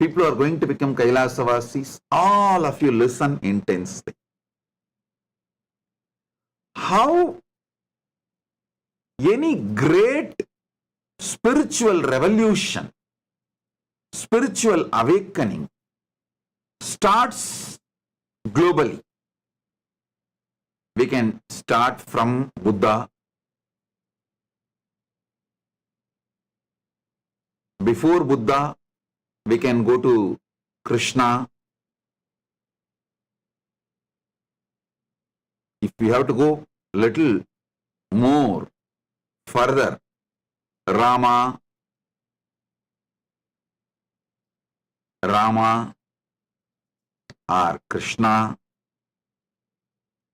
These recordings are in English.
People who are going to become Kailasavasis, all of you listen intensely. How any great spiritual revolution, spiritual awakening starts globally. We can start from Buddha. Before Buddha, we can go to Krishna. If we have to go little more further, Rama or Krishna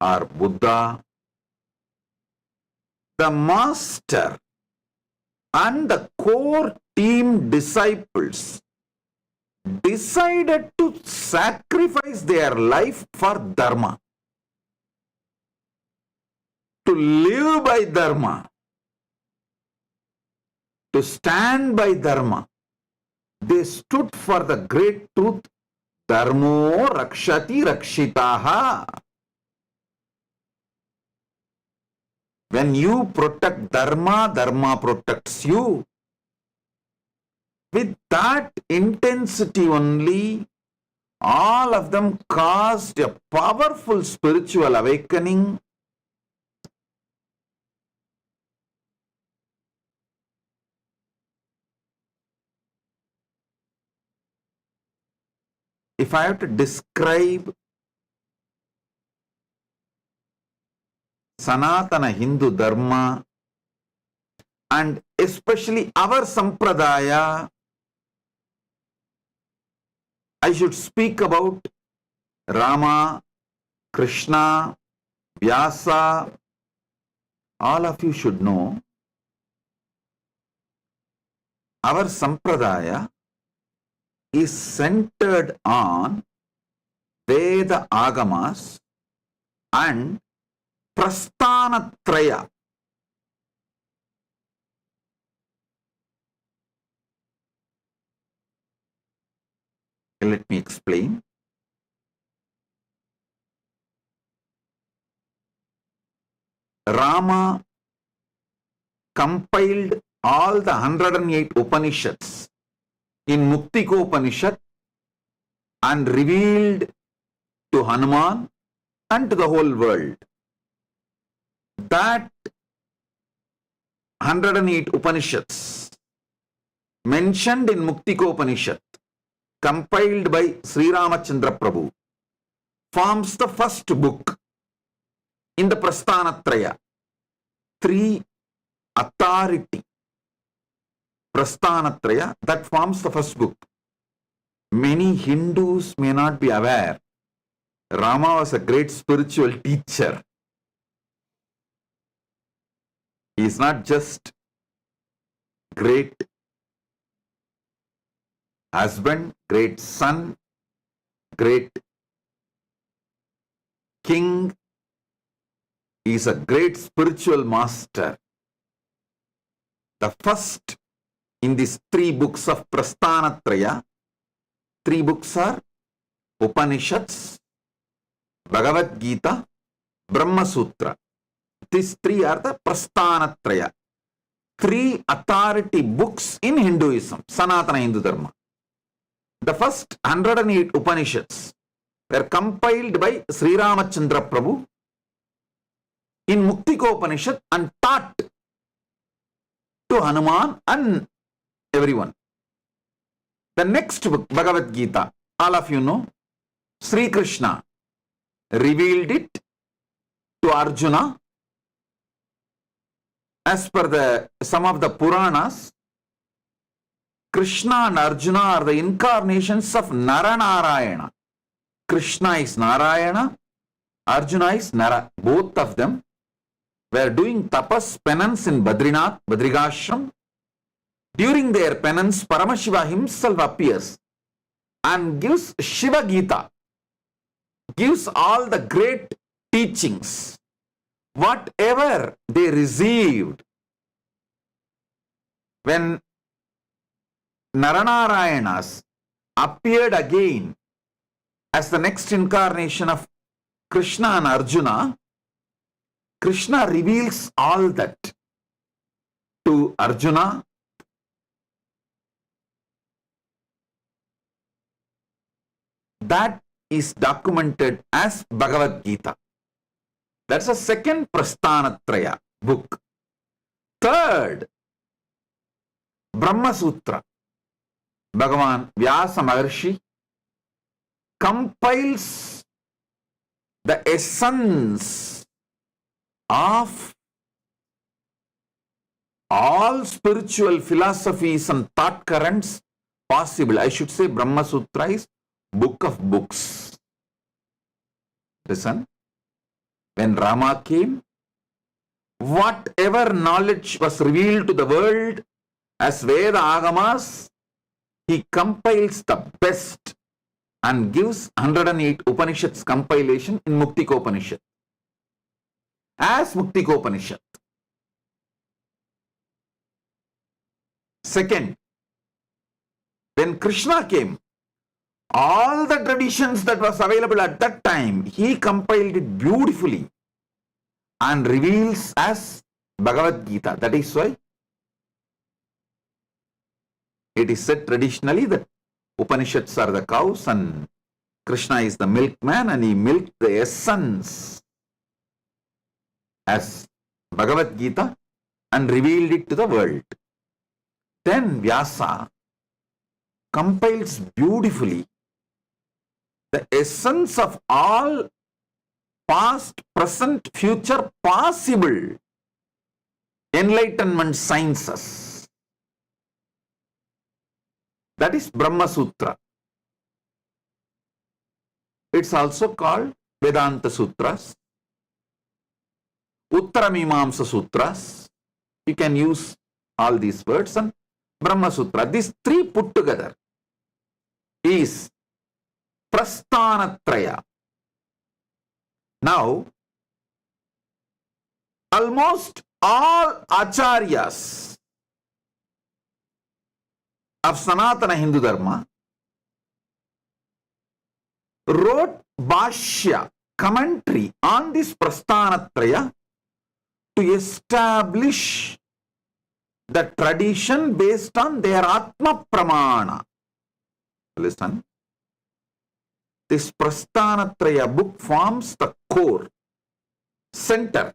or Buddha, the master and the core team disciples decided to sacrifice their life for Dharma, to live by Dharma, to stand by Dharma. They stood for the great truth, Dharmo Rakshati Rakshitaha. When you protect Dharma, Dharma protects you. With that intensity only, all of them caused a powerful spiritual awakening. If I have to describe Sanatana Hindu Dharma and especially our Sampradaya, I should speak about Rama, Krishna, Vyasa. All of you should know our Sampradaya is centered on Veda Agamas and Prasthanatraya. Let me explain. Rama compiled all the 108 Upanishads in Muktikopanishad and revealed to Hanuman and to the whole world. That 108 Upanishads mentioned in Muktikopanishad, compiled by Sri Ramachandra Prabhu, forms the first book in the Prasthanatraya. 3 authority. Prasthanatraya, that forms the first book. Many Hindus may not be aware. Rama was a great spiritual teacher. He is not just great husband, great son, great king. He is a great spiritual master. The first in these 3 books of Prasthanatraya, 3 books are Upanishads, Bhagavad Gita, Brahma Sutra. These 3 are the Prasthanatraya. 3 authority books in Hinduism, Sanatana Hindu Dharma. The first 108 Upanishads were compiled by Sri Ramachandra Prabhu in Muktikopanishad and taught to Hanuman and everyone. The next book, Bhagavad Gita, all of you know, Sri Krishna revealed it to Arjuna. As per some of the Puranas, Krishna and Arjuna are the incarnations of Naranarayana. Krishna is Narayana, Arjuna is Nara. Both of them were doing tapas, penance in Badrinath, Badrigashram. During their penance, Paramashiva himself appears and gives Shiva Gita, gives all the great teachings, whatever they received. When Naranarayanas appeared again as the next incarnation of Krishna and Arjuna, Krishna reveals all that to Arjuna. That is documented as Bhagavad Gita. That's a second Prasthanatraya book. Third, Brahma Sutra. Bhagavan Vyasa Maharshi compiles the essence of all spiritual philosophies and thought currents possible. I should say Brahma Sutra is book of books. Listen, when Rama came, whatever knowledge was revealed to the world as Veda Agamas, he compiles the best and gives 108 Upanishads compilation in Muktikopanishad as Muktikopanishad. Second, when Krishna came, all the traditions that was available at that time, he compiled it beautifully and reveals as Bhagavad Gita. That is why it is said traditionally that Upanishads are the cows and Krishna is the milkman, and he milked the essence as Bhagavad Gita and revealed it to the world. Then Vyasa compiles beautifully the essence of all past, present, future possible enlightenment sciences. That is Brahma Sutra. It's also called Vedanta Sutras, Uttaramimamsa Sutras. You can use all these words, and Brahma Sutra. These three put together is Prasthanatraya. Now, almost all acharyas of Sanatana Hindu Dharma wrote Bhashya, commentary on this Prasthanatraya to establish the tradition based on their Atma Pramana. Listen. This Prasthanatraya book forms the core, center.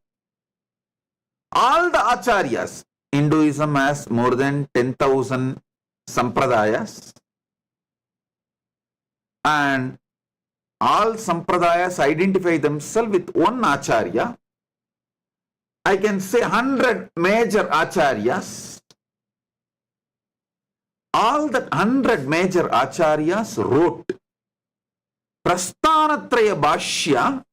All the acharyas, Hinduism has more than 10,000 sampradayas, and all sampradayas identify themselves with one acharya. I can say 100 major acharyas. All that 100 major acharyas wrote Prasthanatraya Bhashya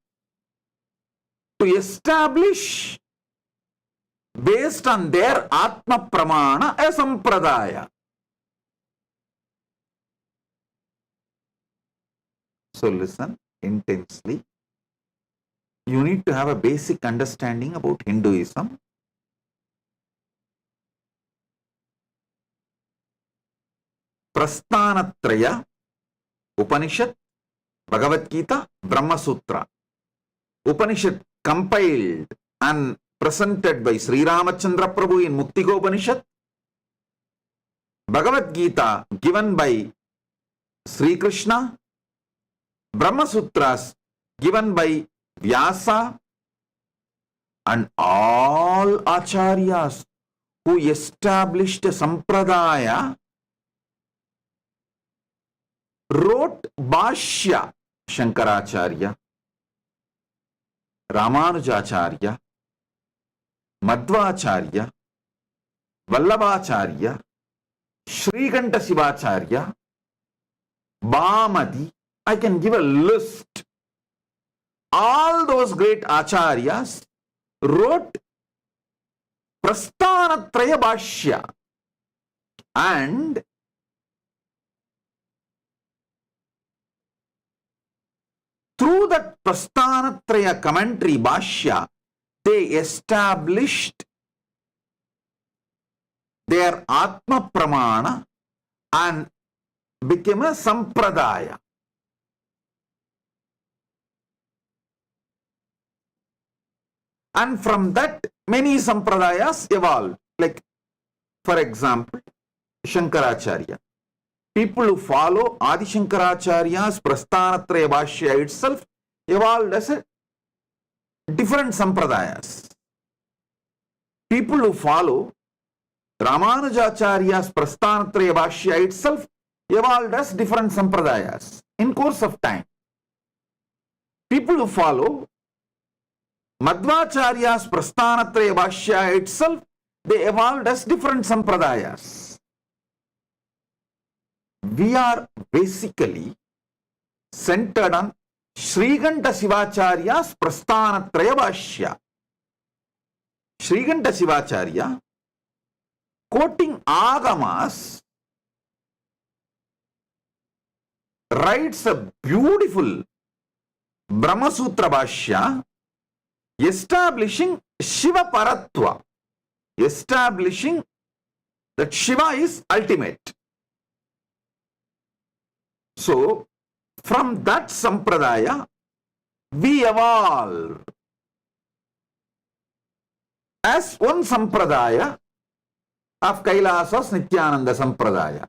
to establish based on their Atma Pramana a Sampradaya. So listen intensely. You need to have a basic understanding about Hinduism. Prasthanatraya, Upanishad, Bhagavad Gita, Brahma Sutra. Upanishad compiled and presented by Sri Ramachandra Prabhu in Muktikopanishad. Bhagavad Gita given by Sri Krishna. Brahma Sutras given by Vyasa, and all acharyas who established a sampradaya wrote Bhashya. Shankaracharya, Ramanujacharya, Madhvacharya, Vallabhacharya, Shrikanta Sivacharya, Bhamati. I can give a list. All those great acharyas wrote Prasthanatraya Bhashya, and through that Prasthanatraya commentary Bhashya, they established their Atma Pramana and became a sampradaya. And from that, many sampradayas evolved. Like, for example, Shankaracharya. People who follow Adi Shankaracharya's Prasthanatraya Bhashya itself evolved as a different sampradayas. People who follow Ramanujacharya's Prasthanatraya Bhashya itself evolved as different sampradayas in course of time. People who follow Madhvacharya's Prasthanatraya Bhashya itself, they evolved as different sampradayas. We are basically centered on Srikanta Sivacharya's Prasthanatraya Bhashya. Srikanta Sivacharya, quoting Agamas, writes a beautiful Brahma Sutra Bhashya establishing Shiva Paratva, establishing that Shiva is ultimate. So, from that sampradaya, we evolve as one sampradaya of Kailasa's Nityananda Sampradaya.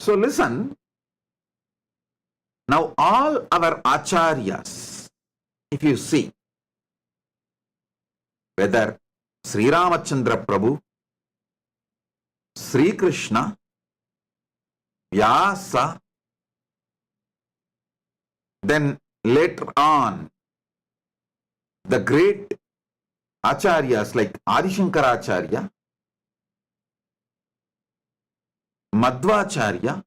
So, listen, now all our acharyas, if you see, whether Sri Ramachandra Prabhu, Sri Krishna, Vyasa, then later on, the great acharyas like Adi Shankaracharya, Madhvacharya,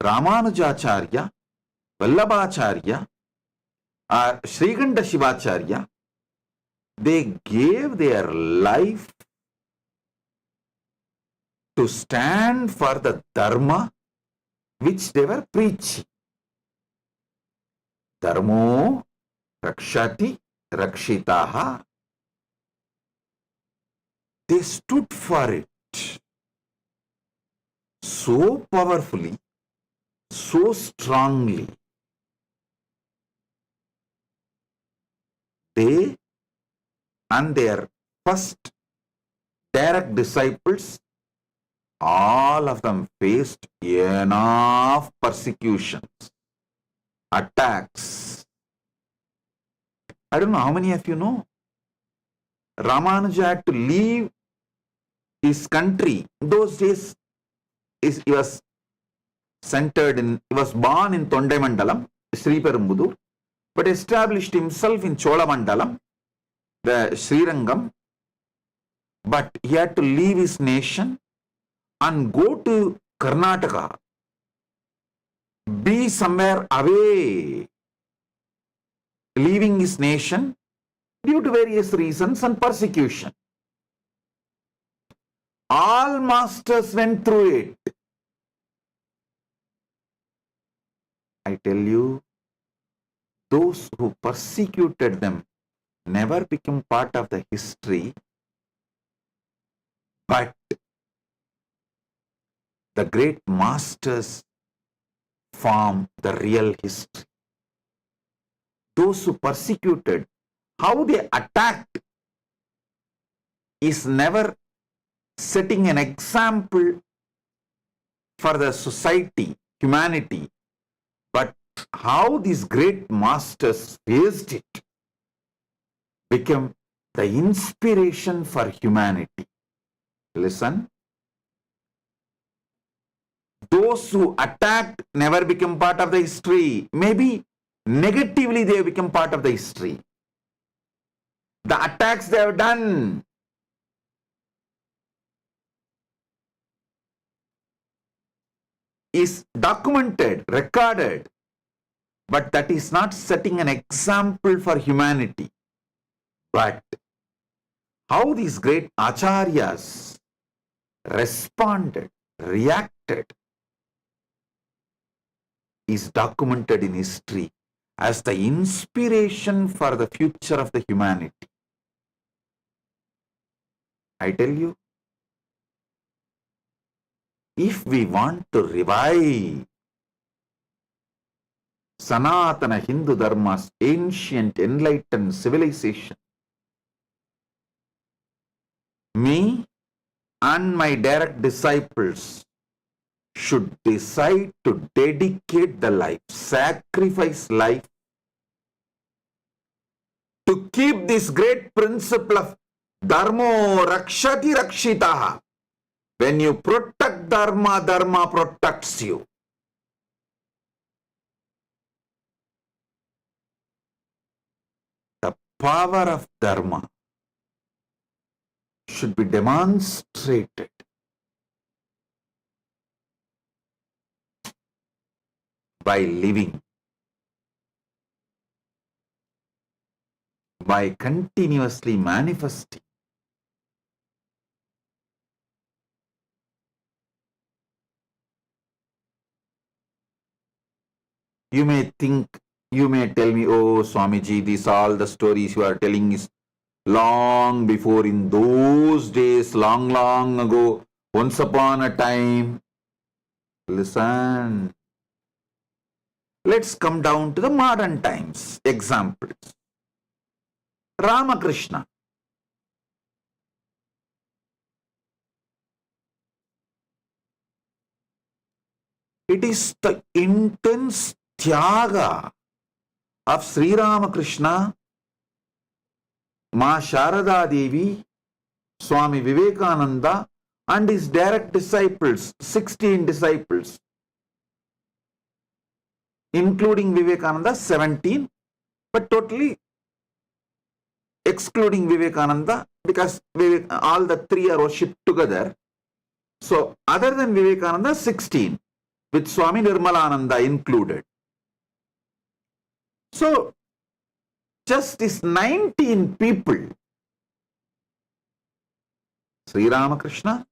Ramanujacharya, Vallabhacharya, or Srikanta Sivacharya, they gave their life to stand for the dharma which they were preaching. Dharmo rakshati rakshitaha. They stood for it so powerfully, so strongly. They and their first direct disciples, all of them faced enough persecutions, attacks. I don't know how many of you know. Ramanuja had to leave his country. In those days, he was born in Tondaimandalam, Sriperumbudur, but established himself in Cholamandalam, the Srirangam, but he had to leave his nation and go to Karnataka, be somewhere away, leaving his nation due to various reasons and persecution. All masters went through it. I tell you, those who persecuted them never become part of the history, but the great masters form the real history. Those who persecuted, how they attacked is never setting an example for the society, humanity, but how these great masters faced it became the inspiration for humanity. Listen, those who attacked never become part of the history. Maybe negatively they become part of the history. The attacks they have done, is documented, recorded, but that is not setting an example for humanity. But how these great acharyas responded, reacted, is documented in history as the inspiration for the future of the humanity. I tell you, if we want to revive Sanatana Hindu Dharma's ancient enlightened civilization. Me and my direct disciples should decide to dedicate the life, sacrifice life to keep this great principle of Dharmo Rakshati Rakshitaha. When you protect Dharma, Dharma protects you. The power of Dharma should be demonstrated by living, by continuously manifesting. You may think, you may tell me, oh Swamiji, these all the stories you are telling is long before, in those days, long ago, once upon a time. Listen. Let's come down to the modern times. Examples. Ramakrishna. It is the intense Tyaga of Sri Ramakrishna, Ma Sharada Devi, Swami Vivekananda, and his direct disciples, 16 disciples, including Vivekananda, 17, but totally excluding Vivekananda, because all the three are worshipped together. So, other than Vivekananda, 16, with Swami Nirmalananda included. So, just these 19 people, Sri Ramakrishna,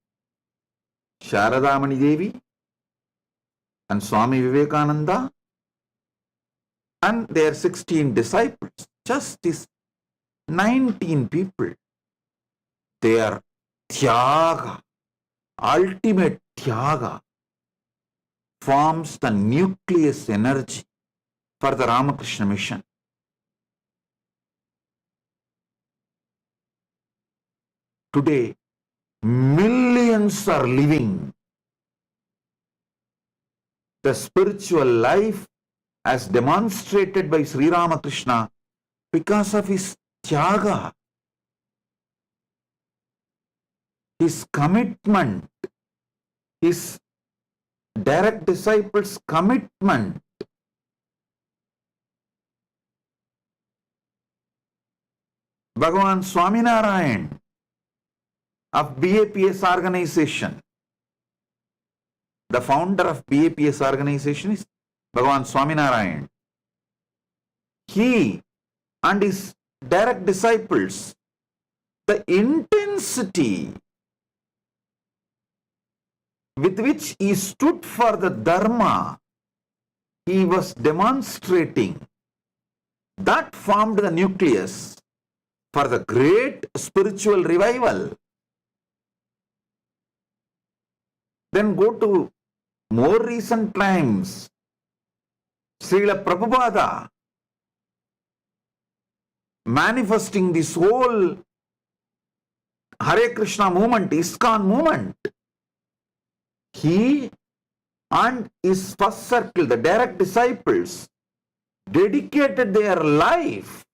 Sharadamani Devi, and Swami Vivekananda, and their 16 disciples, just these 19 people, their Tyaga, ultimate Tyaga, forms the nucleus energy for the Ramakrishna mission. Today, millions are living the spiritual life as demonstrated by Sri Ramakrishna because of his Tyaga, his commitment, his direct disciples' commitment. Bhagavan Swaminarayan of BAPS organization, the founder of BAPS organization is Bhagavan Swaminarayan. He and his direct disciples, the intensity with which he stood for the Dharma, he was demonstrating, that formed the nucleus for the great spiritual revival. Then go to more recent times. Srila Prabhupada manifesting this whole Hare Krishna movement, ISKCON movement. He and his first circle, the direct disciples, dedicated their life.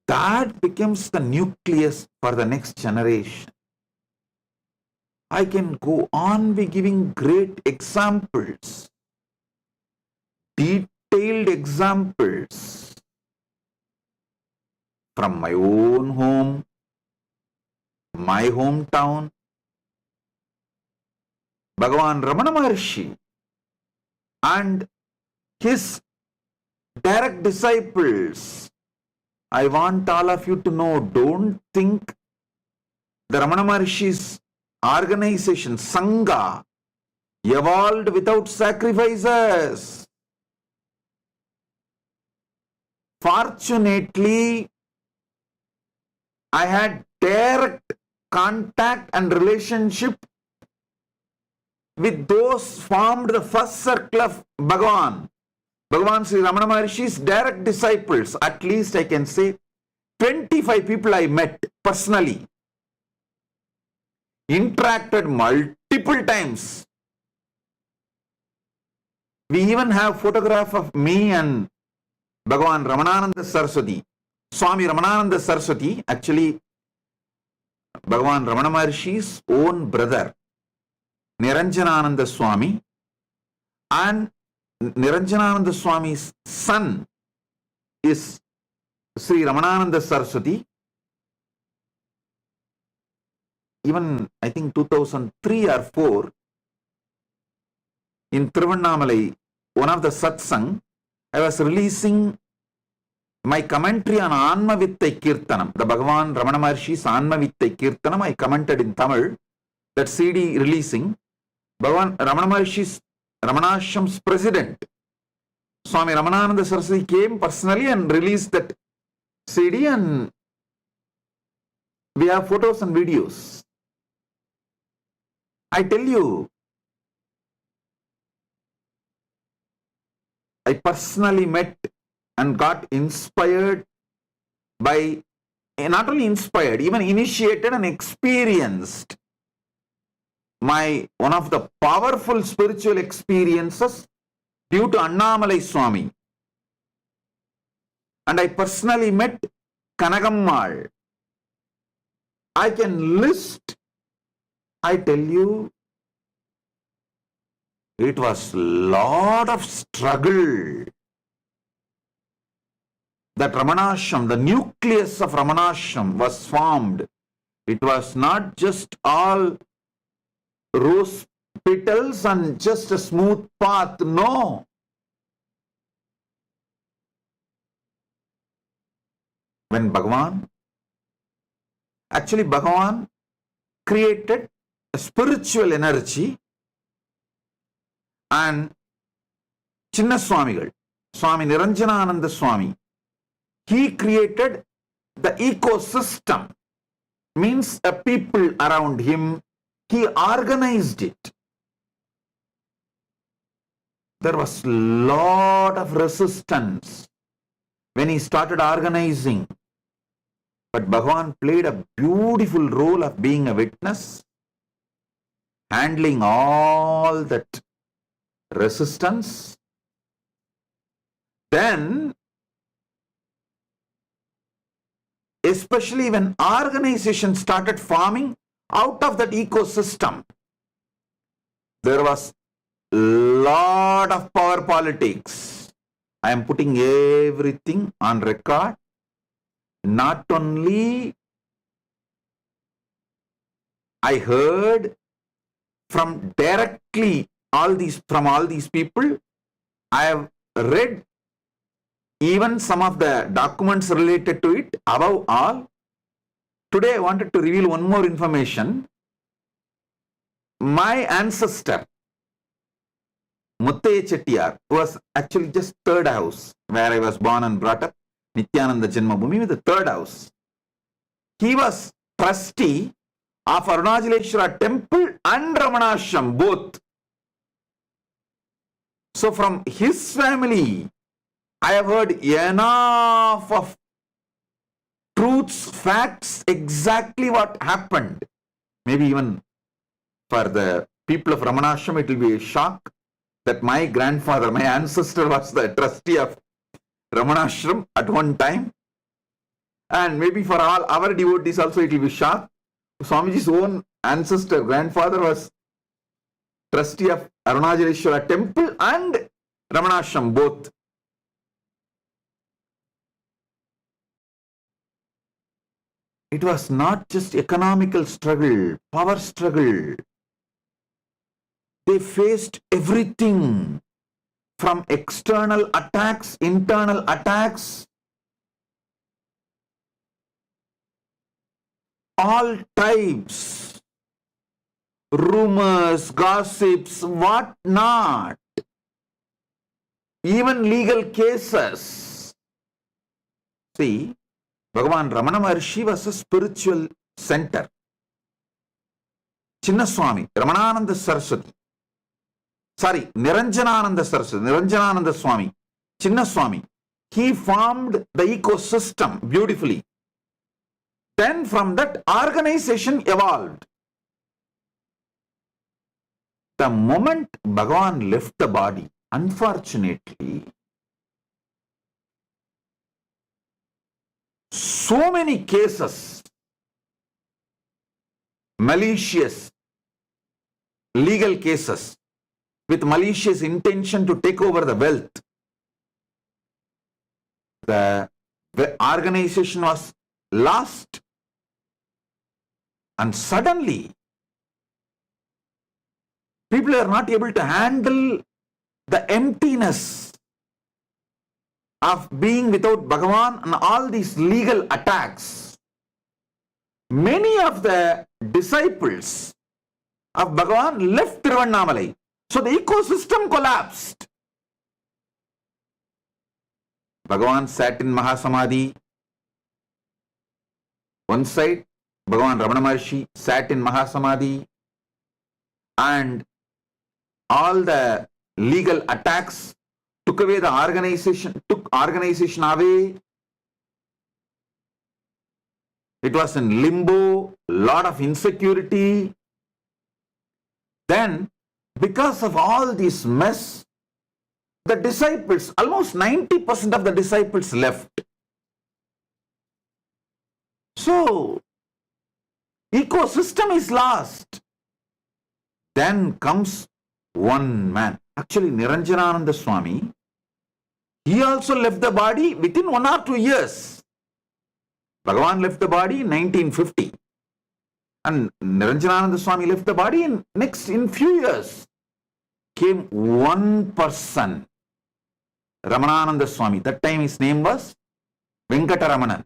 That becomes the nucleus for the next generation. I can go on be giving great examples, detailed examples from my own home, my hometown. Bhagavan Ramana Maharshi and his direct disciples. I want all of you to know, don't think the Ramana Maharshi's organization, Sangha, evolved without sacrifices. Fortunately, I had direct contact and relationship with those formed the first circle of Bhagavan. Bhagavan Sri Ramana Maharishi's direct disciples, at least I can say 25 people I met personally, interacted multiple times. We even have photograph of me and Bhagavan Ramanananda Saraswati. Swami Ramanananda Saraswati, actually Bhagavan Ramana Maharishi's own brother, Niranjanananda Swami, and Niranjanananda Swami's son is Sri Ramanananda Saraswati. Even I think 2003 or 4 in Tiruvannamalai, one of the satsang, I was releasing my commentary on Anmavittai Kirtanam, the Bhagavan Ramana Maharishi's Anmavittai Kirtanam. I commented in Tamil, that CD releasing. Bhagavan Ramana Maharishi's Ramanashram's president, Swami Ramanananda Saraswati, came personally and released that CD, and we have photos and videos. I tell you, I personally met and got inspired by, not only inspired, even initiated and experienced one of the powerful spiritual experiences due to Annamalai Swami. And I personally met Kanagammal. I can list, I tell you, it was lot of struggle. That Ramanashram, the nucleus of Ramanashram was formed. It was not just all rose petals and just a smooth path. No. When Bhagavan created a spiritual energy, and Chinna Swamigal, Swami Niranjanananda Swami, he created the ecosystem, means a people around him. He organized it. There was a lot of resistance when he started organizing. But Bhagavan played a beautiful role of being a witness, handling all that resistance. Then, especially when organizations started forming out of that ecosystem, there was a lot of power politics. I am putting everything on record. Not only I heard from directly all these people, I have read even some of the documents related to it. Above all, today I wanted to reveal one more information. My ancestor, Muttaya Chettiar, was actually just third house where I was born and brought up, Nityananda Janmabhoomi, with the third house. He was trustee of Arunachaleshwara temple and Ramanashram, both. So from his family, I have heard enough of truths, facts, exactly what happened. Maybe even for the people of Ramanashram, it will be a shock that my grandfather, my ancestor, was the trustee of Ramanashram at one time. And maybe for all our devotees also it will be shock. Swamiji's own ancestor, grandfather, was trustee of Arunachaleshwara temple and Ramanashram, both. It was not just economical struggle, power struggle. They faced everything from external attacks, internal attacks, all types, rumors, gossips, what not, even legal cases. See, Bhagavan Ramana Maharshi was a spiritual center. Chinna Swami, Ramanananda Saraswati, Niranjanananda Saraswati, Niranjanananda Swami, Chinna Swami, he formed the ecosystem beautifully. Then from that, organization evolved. The moment Bhagavan left the body, unfortunately, so many cases, malicious legal cases with malicious intention to take over the wealth, the organization was lost, and suddenly people are not able to handle the emptiness of being without Bhagavan and all these legal attacks. Many of the disciples of Bhagavan left Tiruvannamalai. So the ecosystem collapsed. Bhagavan sat in Mahasamadhi. One side, Bhagavan Ramana Maharshi sat in Mahasamadhi, and all the legal attacks took away the organization, took organization away. It was in limbo, lot of insecurity. Then, because of all this mess, the disciples, almost 90% of the disciples left. So, ecosystem is lost. Then comes one man. Actually, Niranjanananda Swami, he also left the body within 1 or 2 years. Bhagavan left the body in 1950. And Niranjanananda Swami left the body in few years. Came one person, Ramanananda Swami. That time his name was Venkataramanan.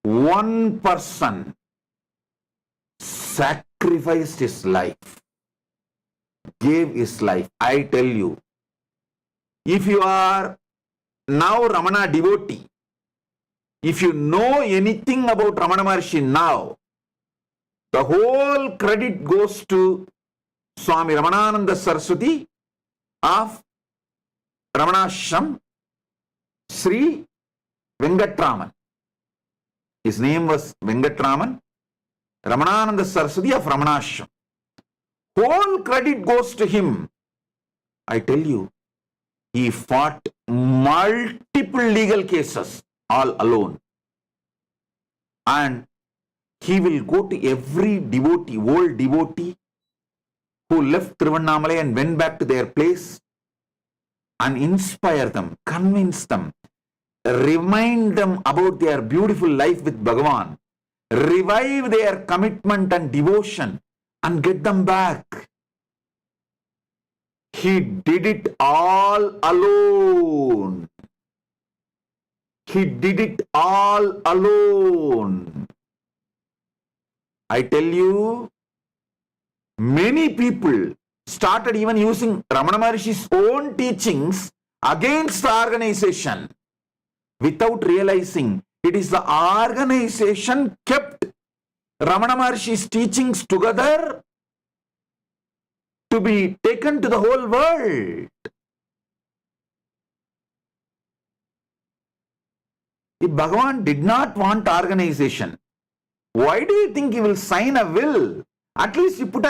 One person sacrificed his life, gave his life. I tell you, if you are now Ramana devotee, if you know anything about Ramana Maharshi now, the whole credit goes to Swami Ramanananda Saraswati of Ramanashram, Sri Venkatraman. His name was Venkatraman, Ramanananda Saraswati of Ramanashram. Whole credit goes to him. I tell you, he fought multiple legal cases all alone. And he will go to every devotee, old devotee who left Tiruvannamalai and went back to their place, and inspire them, convince them, remind them about their beautiful life with Bhagavan, revive their commitment and devotion, and get them back. He did it all alone. He did it all alone. I tell you, many people started even using Ramana Maharshi's own teachings against the organization without realizing it is the organization kept Ramana Maharshi's teachings together to be taken to the whole world. If Bhagavan did not want organization, why do you think he will sign a will? At least you put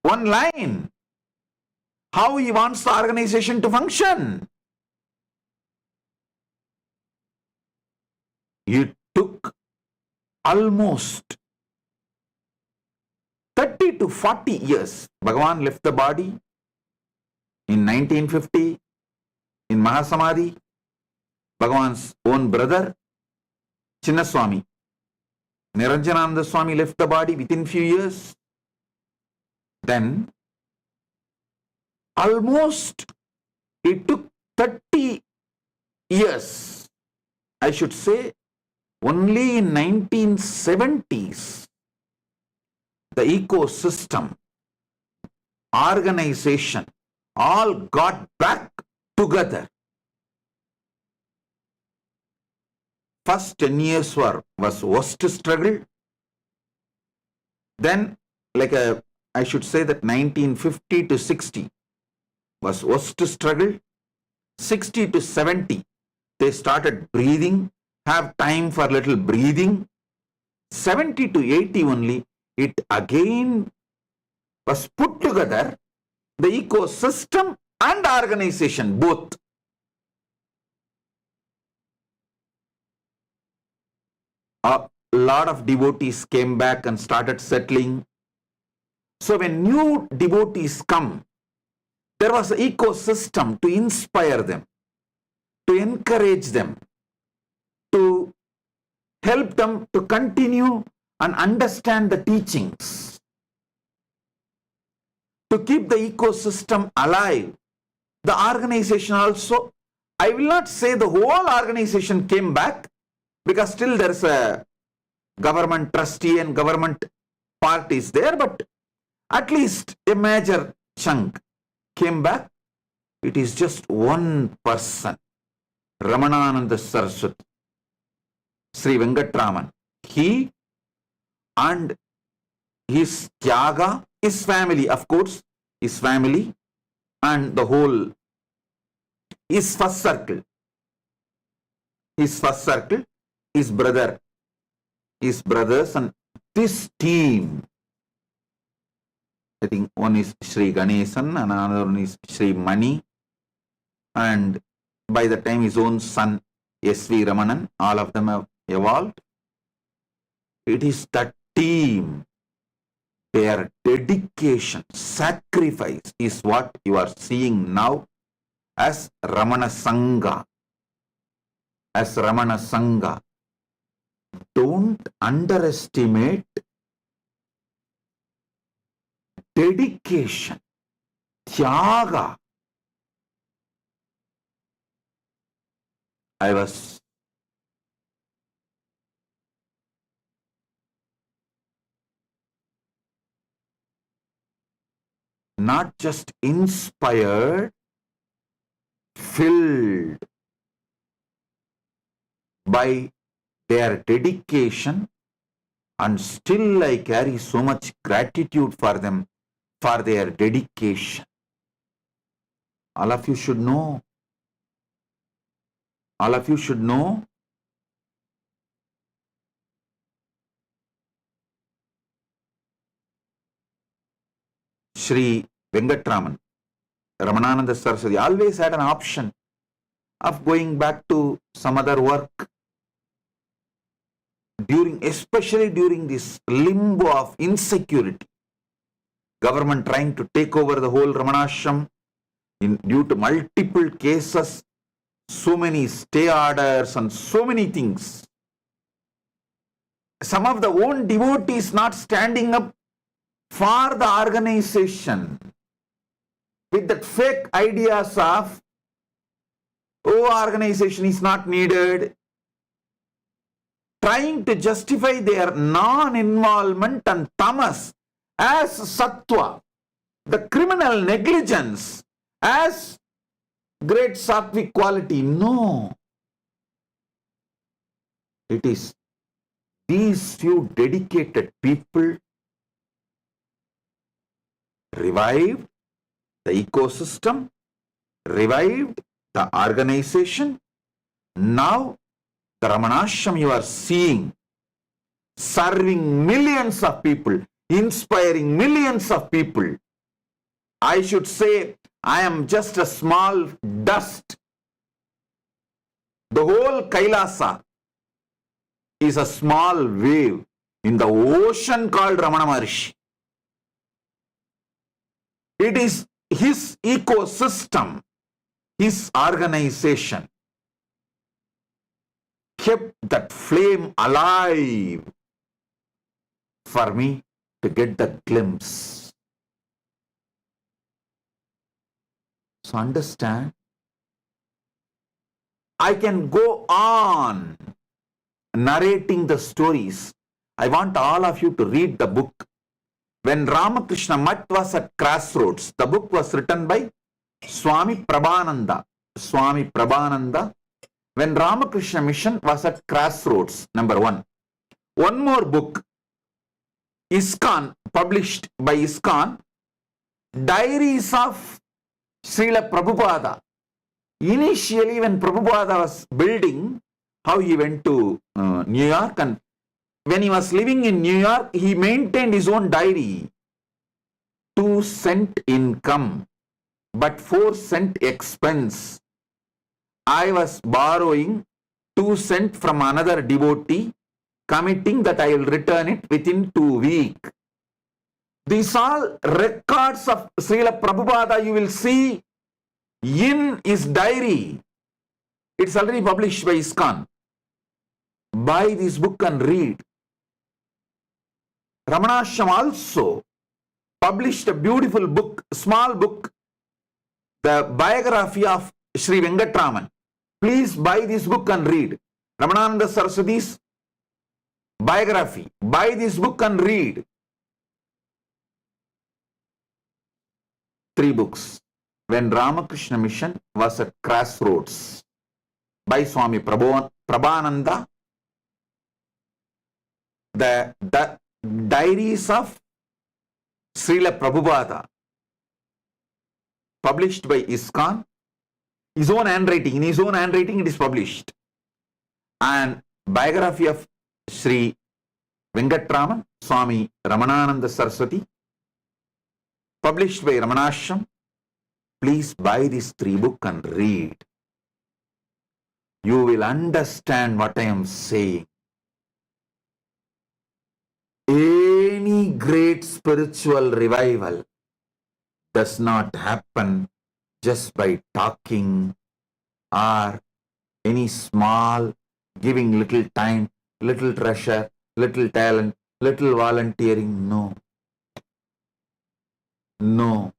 one line. How he wants the organization to function. It took almost 30 to 40 years. Bhagavan left the body in 1950 in Mahasamadhi. Bhagavan's own brother, Chinna Swami, Niranjanananda Swami left the body within few years. Then, almost it took 30 years, I should say, only in 1970s, the ecosystem, organization, all got back together. First 10 years was worst struggle. Then, I should say that 1950 to 60, was to struggle. 60 to 70, they started breathing, have time for little breathing. 70 to 80 only, it again was put together, the ecosystem and organization, both. A lot of devotees came back and started settling. So when new devotees come, there was an ecosystem to inspire them, to encourage them, to help them to continue and understand the teachings, to keep the ecosystem alive. The organization also, I will not say the whole organization came back, because still there is a government trustee and government parties there, but at least a major chunk came back. It is just one person, Ramanananda Saraswati, Sri Venkatraman. He and his Tyaga, his family, of course, his family and the whole, his first circle, his brother, his brothers and this team. I think one is Sri Ganesan, another one is Sri Mani, and by the time his own son S.V. Ramanan, all of them have evolved. It is that team, their dedication, sacrifice is what you are seeing now as Ramana Sangha. As Ramana Sangha. Don't underestimate dedication, tyaga. I was not just inspired, filled by their dedication, and still I carry so much gratitude for them, for their dedication. All of you should know. All of you should know. Sri Venkatraman, Ramanananda Saraswati always had an option of going back to some other work, especially during this limbo of insecurity. Government trying to take over the whole Ramanashram due to multiple cases, so many stay orders and so many things. Some of the own devotees not standing up for the organization with that fake ideas of, oh, organization is not needed, trying to justify their non-involvement and tamas as sattva, the criminal negligence as great sattvic quality. No. It is these few dedicated people revived the ecosystem, revived the organization. Now the Ramanashram you are seeing, serving millions of people, inspiring millions of people. I should say I am just a small dust. The whole Kailasa is a small wave in the ocean called Ramana Maharshi. It is his ecosystem, his organization kept that flame alive for me to get the glimpse. So understand, I can go on narrating the stories. I want all of you to read the book. When Ramakrishna Mutt was at crossroads, the book was written by Swami Prabhananda. Swami Prabhananda. When Ramakrishna Mission was at crossroads, number one. One more book, ISKCON, published by ISKCON, Diaries of Srila Prabhupada. Initially, when Prabhupada was building, how he went to New York, and when he was living in New York, he maintained his own diary. 2 cent income, but 4 cent expense. I was borrowing 2 cent from another devotee, committing that I will return it within 2 weeks. These all records of Srila Prabhupada you will see in his diary. It's already published by ISKCON. Buy this book and read. Ramanasham also published a beautiful book, small book, the biography of Sri Venkatraman. Please buy this book and read. Ramananda Saraswati's biography. Buy this book and read. 3 books. When Ramakrishna Mission was at crossroads, by Swami Prabhananda. The diaries of Srila Prabhupada, published by ISKCON, his own handwriting, in his own handwriting it is published. And biography of Sri Venkatraman, Swami Ramanananda Saraswati, published by Ramanasham. Please buy this 3 books and read. You will understand what I am saying. Any great spiritual revival does not happen just by talking or any small giving little time, little treasure, little talent, little volunteering. No. No.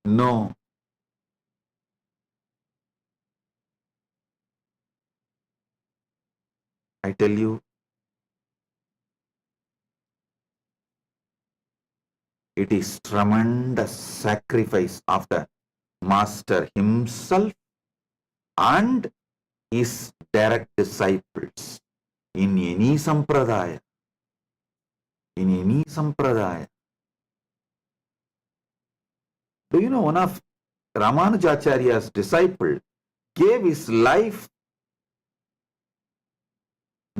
No. I tell you, it is tremendous sacrifice of the Master himself and his direct disciples in any sampradaya. In any sampradaya. Do you know one of Ramanujacharya's disciple gave his life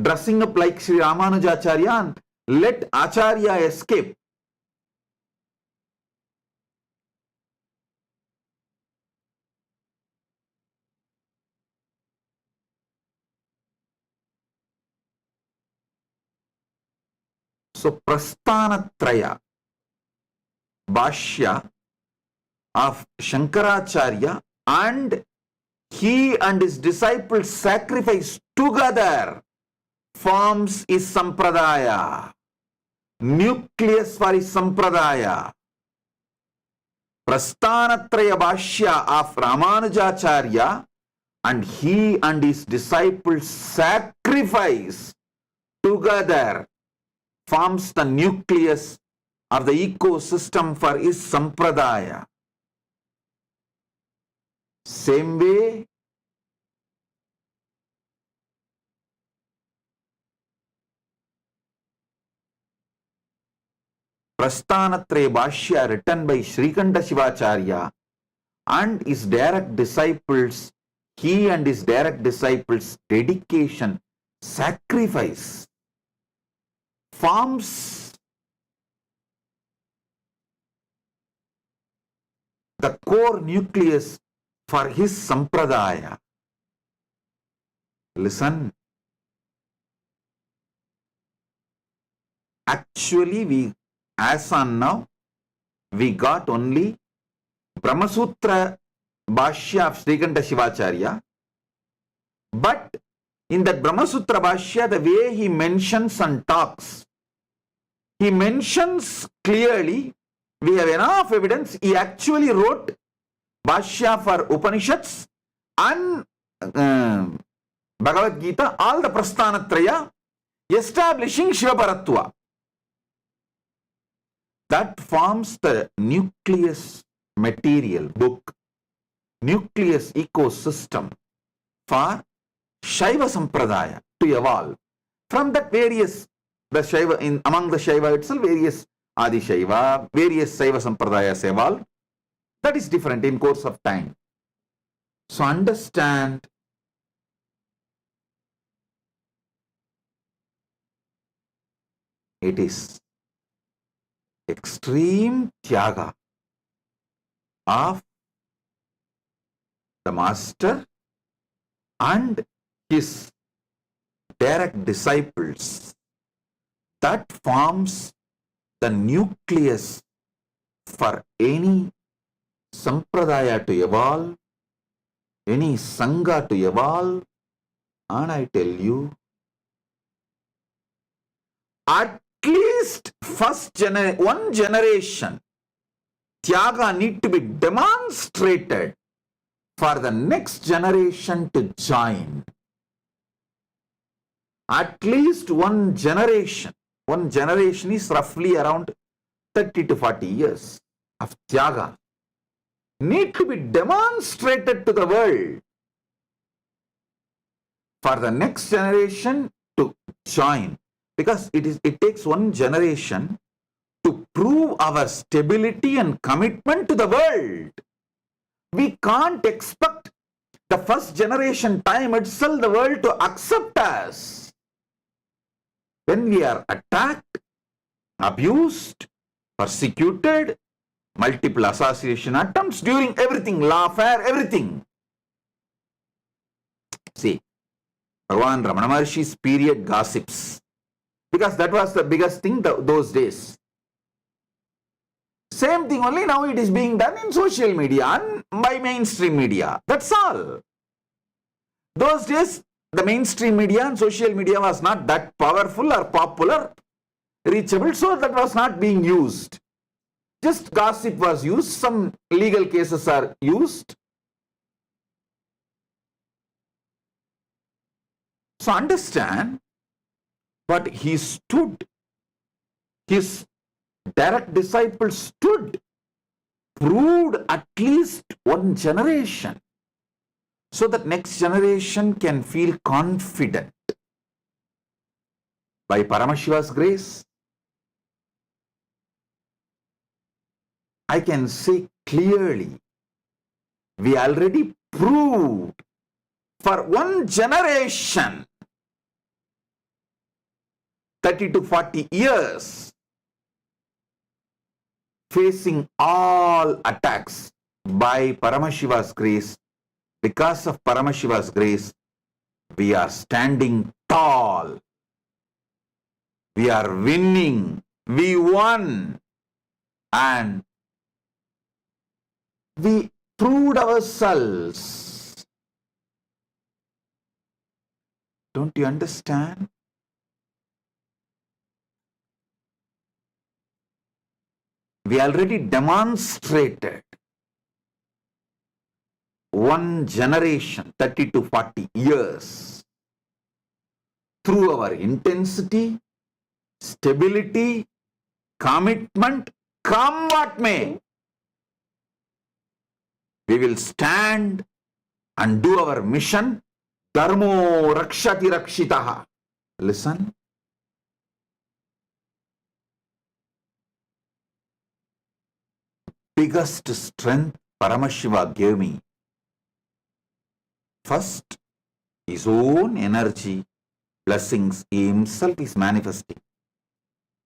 dressing up like Sri Ramanujacharya and let Acharya escape? So, Prasthanatraya, Bhashya of Shankaracharya, and he and his disciples sacrifice together forms his sampradaya, nucleus for his sampradaya. Prasthanatraya Bhashya of Ramanujacharya, and he and his disciples sacrifice together forms the nucleus or the ecosystem for his sampradaya. Same way, Prasthanatraya Bhashya written by Srikanta Shivacharya and his direct disciples, he and his direct disciples' dedication, sacrifice forms the core nucleus for his sampradaya. Listen. Actually, as on now, we got only Brahmasutra Bhashya of Srikanta Shivacharya, but in that Brahmasutra Bhashya, the way he mentions and talks, he mentions clearly, we have enough evidence, he actually wrote Bhashya for Upanishads and Bhagavad Gita, all the Prasthanatraya, establishing Shivaparatva. That forms the nucleus material book, nucleus ecosystem for Shaiva Sampradaya to evolve. From that various, the Shaiva, among the Shaiva itself, various Adi Shaiva, various Shaiva Sampradayas evolve. That is different in course of time. So understand it is extreme tyaga of the master and his direct disciples that forms the nucleus for any sampradaya to evolve, any sangha to evolve. And I tell you, at least one generation, tyaga need to be demonstrated for the next generation to join. At least one generation. One generation is roughly around 30 to 40 years of tyaga. Need to be demonstrated to the world for the next generation to join. Because it takes one generation to prove our stability and commitment to the world. We can't expect the first generation time itself the world to accept us. When we are attacked, abused, persecuted, multiple assassination attempts during everything, lawfare, everything. See, Bhagavan Ramana Maharshi's period gossips. Because that was the biggest thing those days. Same thing only now it is being done in social media and by mainstream media. That's all. Those days, the mainstream media and social media was not that powerful or popular, reachable, so that was not being used. Just gossip was used, some legal cases are used. So understand, but he stood, his direct disciples stood, proved at least one generation, so that next generation can feel confident. By Paramashiva's grace, I can say clearly, we already proved for one generation, 30 to 40 years, facing all attacks by Paramashiva's grace. Because of Paramashiva's grace, we are standing tall. We are winning. We won. And we proved ourselves. Don't you understand? We already demonstrated one generation, 30 to 40 years, through our intensity, stability, commitment, come what may. We will stand and do our mission. Dharmo rakshati rakshitaha. Listen. Biggest strength Paramashiva gave me. First, his own energy, blessings, he himself is manifesting.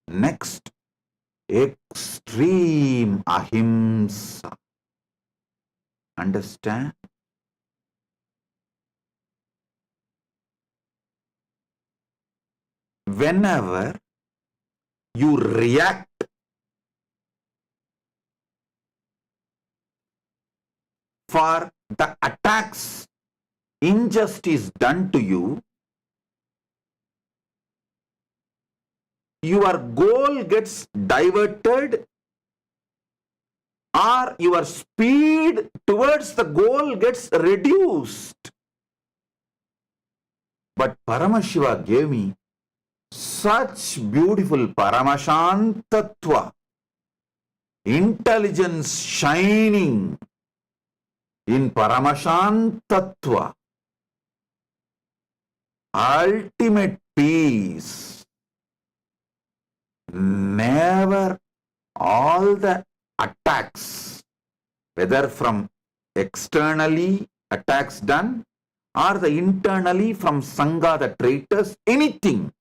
Next, extreme ahimsa. Understand? Whenever you react for the attacks, injustice done to you, your goal gets diverted or your speed towards the goal gets reduced. But Paramashiva gave me such beautiful Paramashantatva, intelligence shining in Paramashantatva, ultimate peace. Never all the attacks whether from externally attacks done or the internally from Sangha, the traitors, anything.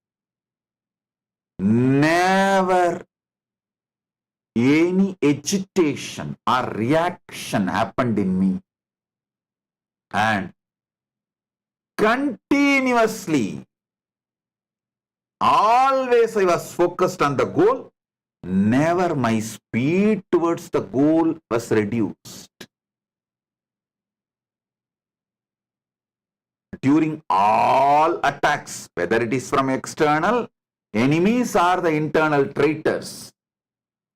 Never any agitation or reaction happened in me. And continuously, always I was focused on the goal. Never my speed towards the goal was reduced. During all attacks, whether it is from external enemies or the internal traitors,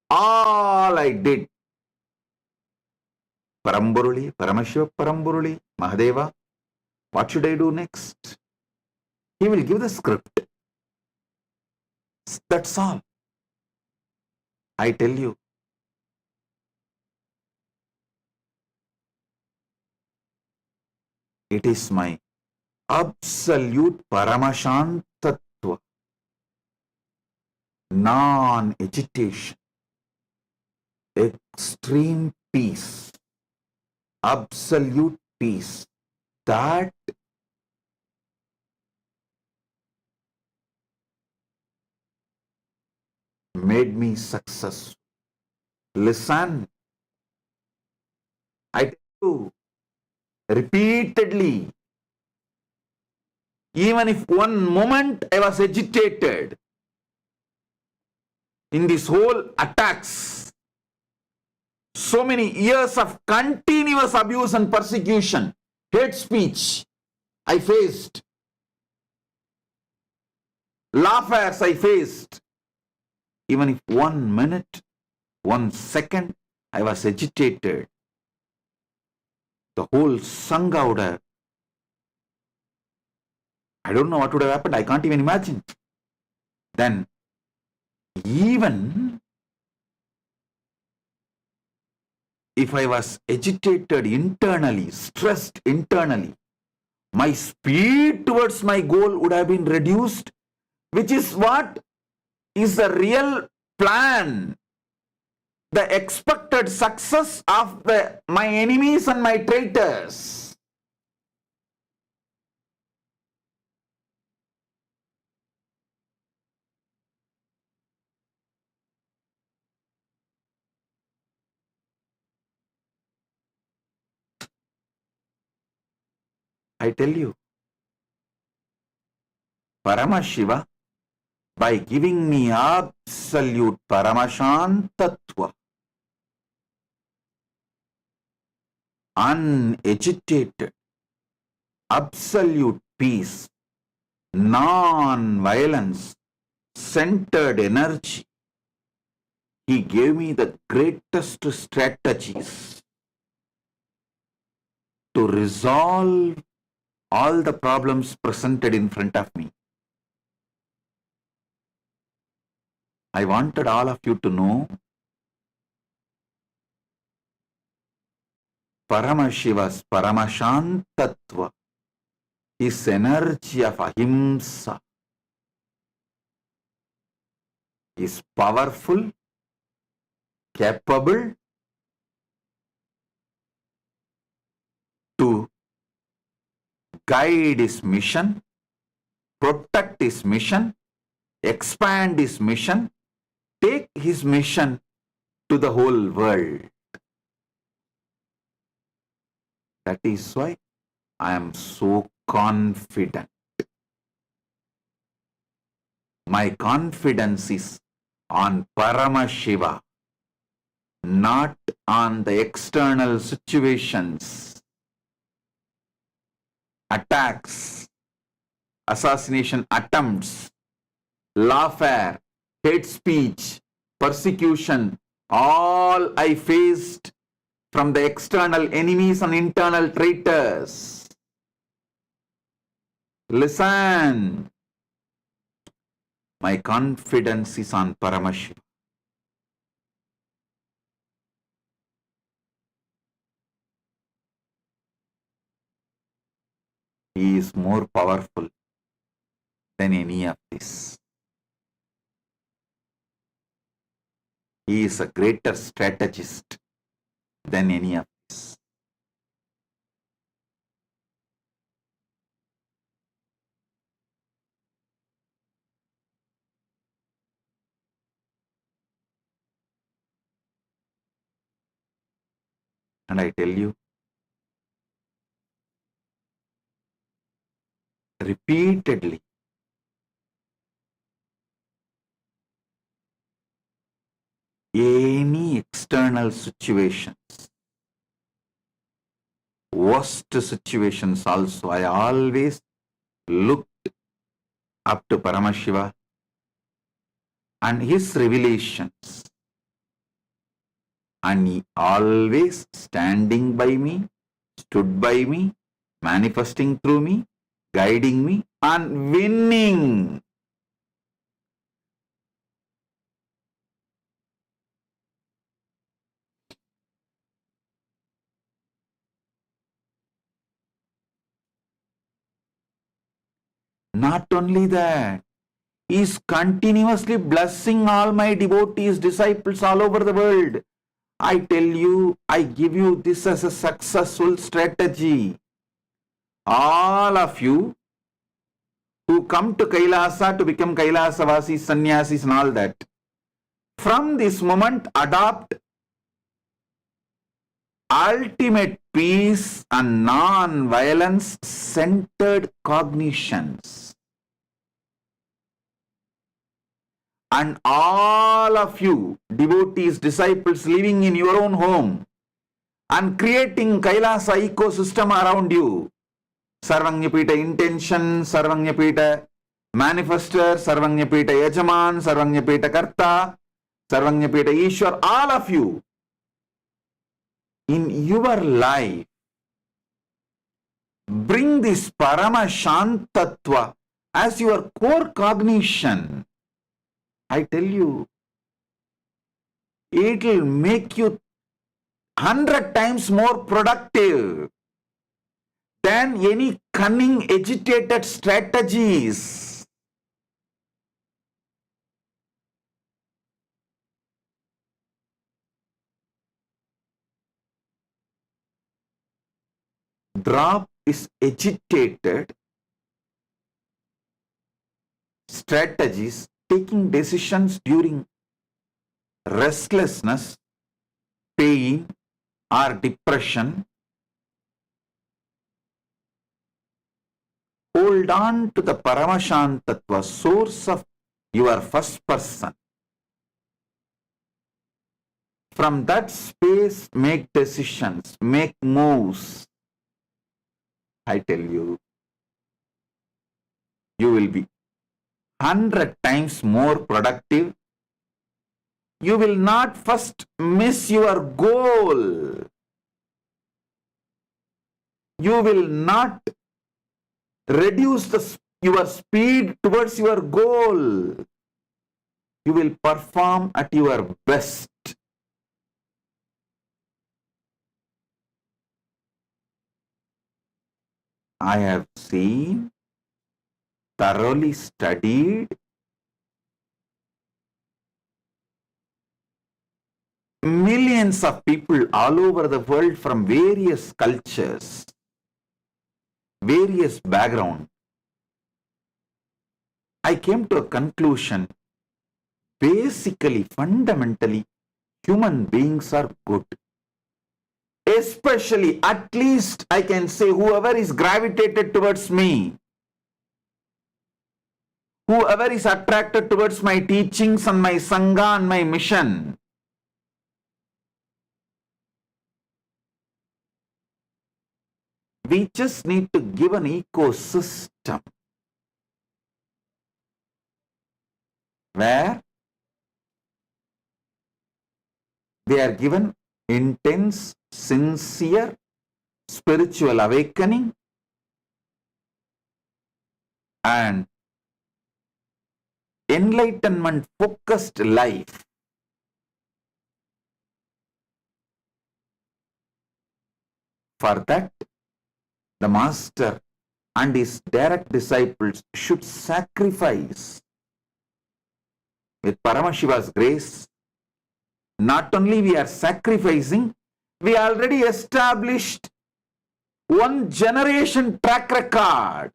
all I did, Paramburuli, Paramashiva Paramburuli, Mahadeva, what should I do next? He will give the script. That's all. I tell you. It is my absolute Paramashantatva, non-agitation, extreme peace, absolute peace, that made me successful. Listen, I tell you repeatedly, even if one moment I was agitated in this whole attacks, so many years of continuous abuse and persecution, hate speech I faced, laughers I faced, even if 1 minute, 1 second I was agitated, the whole Sangha would have, I don't know what would have happened, I can't even imagine. Then, even if I was agitated internally, stressed internally, my speed towards my goal would have been reduced, which is what is the real plan, the expected success of my enemies and my traitors. I tell you, Paramashiva, by giving me absolute Paramashantatva, unagitated, absolute peace, non-violence, centered energy, he gave me the greatest strategies to resolve all the problems presented in front of me. I wanted all of you to know Paramashiva's Paramashantatva, his energy of ahimsa, is powerful, capable to guide his mission, protect his mission, expand his mission, take his mission to the whole world. That is why I am so confident. My confidence is on Paramashiva, not on the external situations, attacks, assassination attempts, lawfare, hate speech, persecution, all I faced from the external enemies and internal traitors. Listen, my confidence is on Paramashiva. He is more powerful than any of this. He is a greater strategist than any of this. And I tell you, repeatedly, any external situations, worst situations also, I always looked up to Paramashiva and his revelations. And he always standing by me, stood by me, manifesting through me, guiding me, and winning. Not only that, he is continuously blessing all my devotees, disciples all over the world. I tell you, I give you this as a successful strategy. All of you who come to Kailasa to become Kailasavasis, Sannyasis and all that, from this moment adopt ultimate peace and non-violence centered cognitions. And all of you, devotees, disciples living in your own home and creating Kailasa ecosystem around you, Sarvanyapita intention, Sarvanyapita manifester, Sarvanyapita yajaman, Sarvanyapita karta, Sarvanyapita Ishwar, all of you, in your life, bring this Paramashantatva as your core cognition. I tell you, it will make you 100 times more productive than any cunning, agitated strategies. Drop is agitated strategies, taking decisions during restlessness, pain, or depression. Hold on to the Paramashantatva, source of your first person. From that space, make decisions, make moves. I tell you, you will be 100 times more productive. You will not first miss your goal. You will not reduce your speed towards your goal. You will perform at your best. I have seen, thoroughly studied millions of people all over the world from various cultures, various backgrounds. I came to a conclusion, basically, fundamentally, human beings are good. Especially, at least I can say, whoever is gravitated towards me, whoever is attracted towards my teachings and my sangha and my mission, we just need to give an ecosystem where they are given intense, sincere, spiritual awakening and enlightenment focused life. For that, the master and his direct disciples should sacrifice. With Paramashiva's grace, not only we are sacrificing, We already established one generation track record.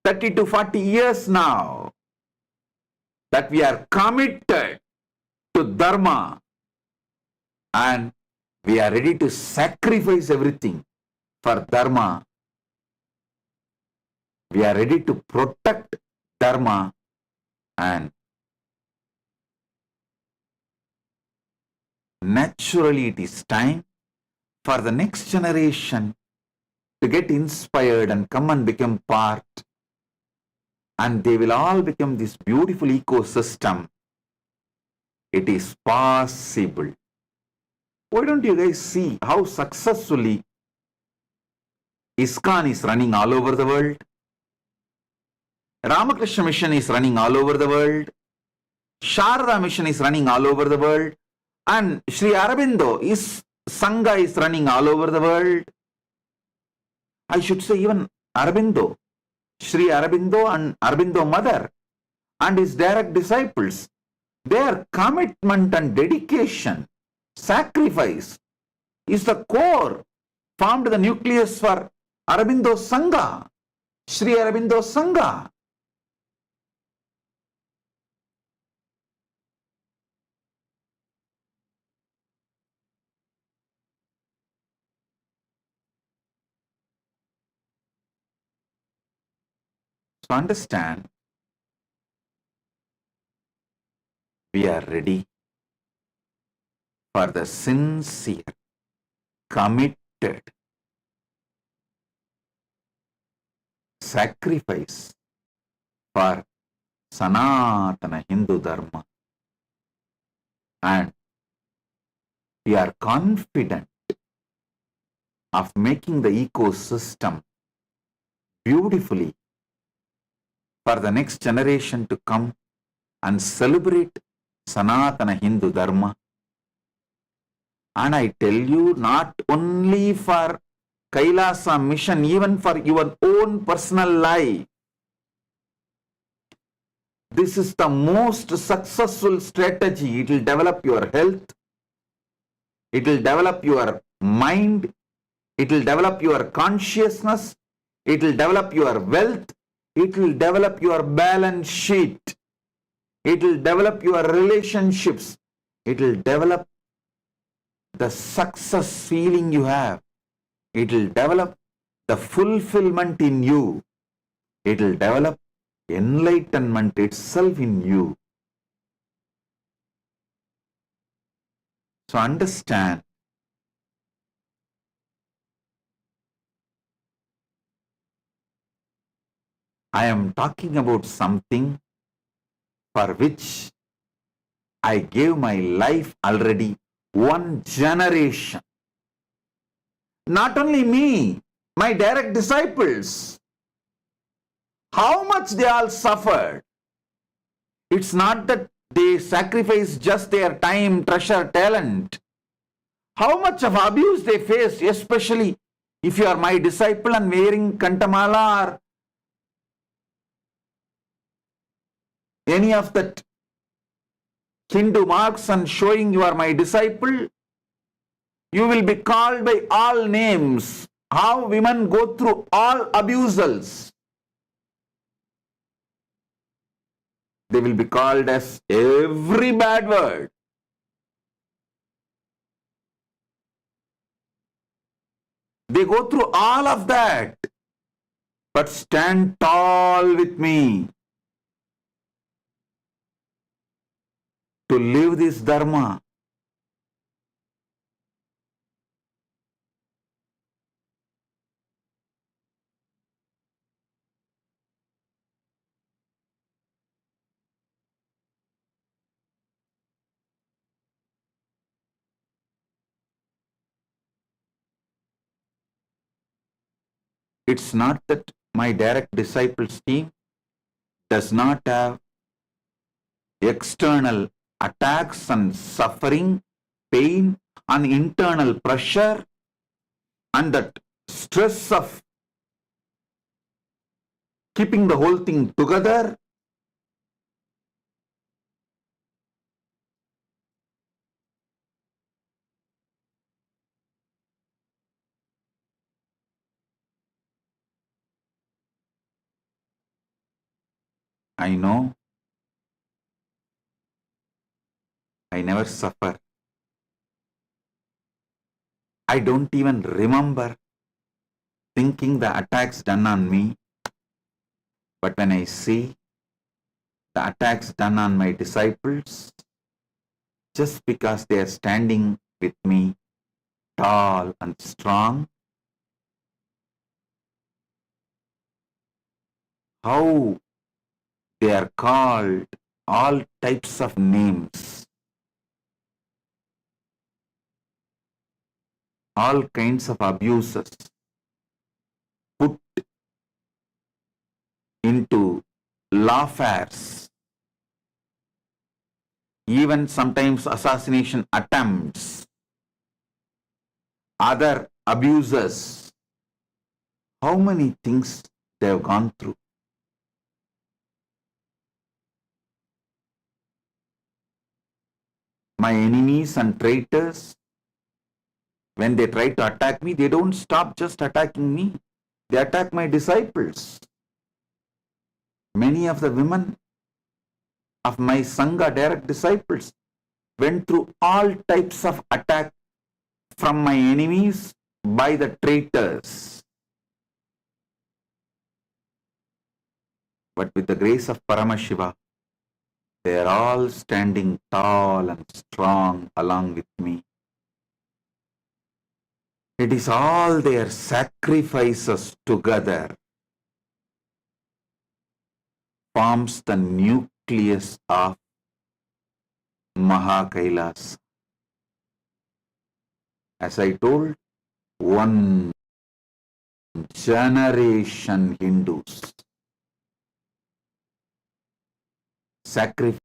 30 to 40 years now that we are committed to Dharma and we are ready to sacrifice everything for Dharma. We are ready to protect Dharma and naturally it is time for the next generation to get inspired and come and become part, and they will all become this beautiful ecosystem. It is possible. Why don't you guys see how successfully ISKCON is running all over the world? Ramakrishna Mission is running all over the world. Sharda Mission is running all over the world. And Sri Aurobindo is Sangha is running all over the world. I should say even Aurobindo, Sri Aurobindo and Aurobindo Mother and his direct disciples, their commitment and dedication, sacrifice is the core, formed the nucleus for Aurobindo Sangha, Sri Aurobindo Sangha. So understand, we are ready for the sincere, committed sacrifice for Sanatana Hindu Dharma. And we are confident of making the ecosystem beautifully for the next generation to come and celebrate Sanatana Hindu Dharma. And I tell you, not only for Kailasa mission, even for your own personal life, this is the most successful strategy. It will develop your health, it will develop your mind, it will develop your consciousness, it will develop your wealth, it will develop your balance sheet, it will develop your relationships, it will develop the success feeling you have, it will develop the fulfillment in you, it will develop enlightenment itself in you. So understand, I am talking about something for which I gave my life already one generation. Not only me, my direct disciples. How much they all suffered. It's not that they sacrificed just their time, treasure, talent. How much of abuse they faced, especially if you are my disciple and wearing Kantamala or any of that Hindu marks and showing you are my disciple, you will be called by all names. How women go through all abusals. They will be called as every bad word. They go through all of that. But stand tall with me to live this Dharma. It's not that my direct disciples team does not have external attacks and suffering, pain and internal pressure and that stress of keeping the whole thing together. I know I never suffer. I don't even remember thinking the attacks done on me. But when I see the attacks done on my disciples, just because they are standing with me tall and strong, how they are called all types of names, all kinds of abuses put into lawfares, even sometimes assassination attempts, other abuses. How many things they have gone through. My enemies and traitors, when they try to attack me, they don't stop just attacking me. They attack my disciples. Many of the women of my Sangha direct disciples went through all types of attack from my enemies by the traitors. But with the grace of Paramashiva, they are all standing tall and strong along with me. It is all their sacrifices together forms the nucleus of KAILASA. As I told, one generation Hindus sacrifice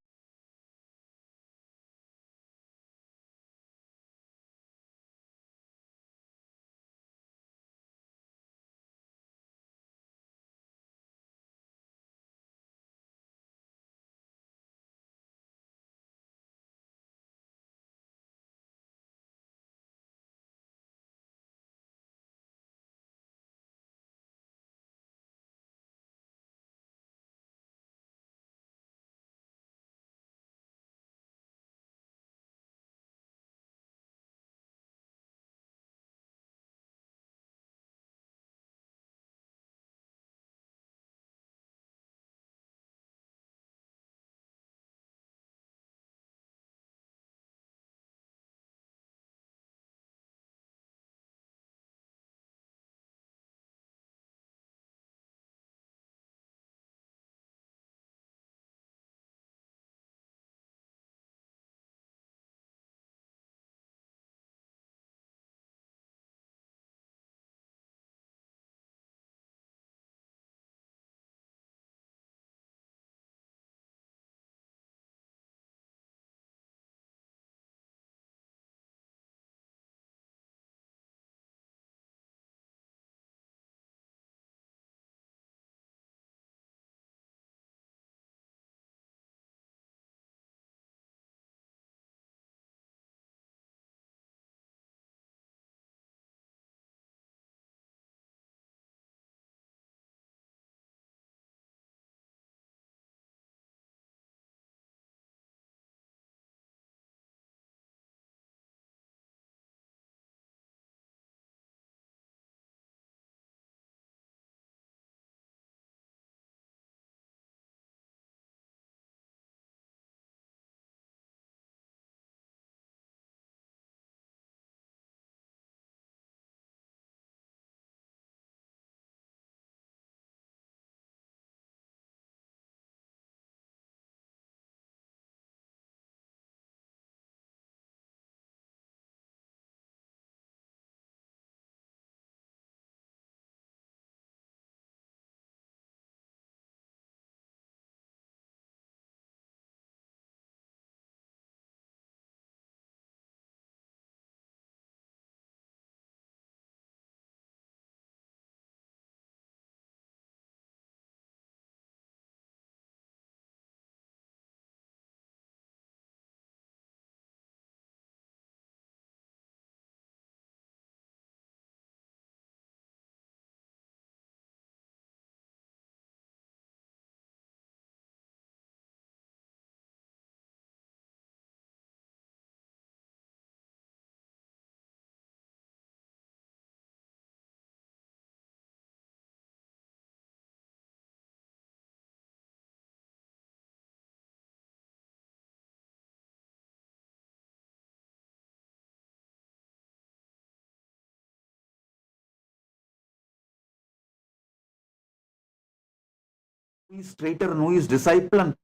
who is traitor and who is disciple. And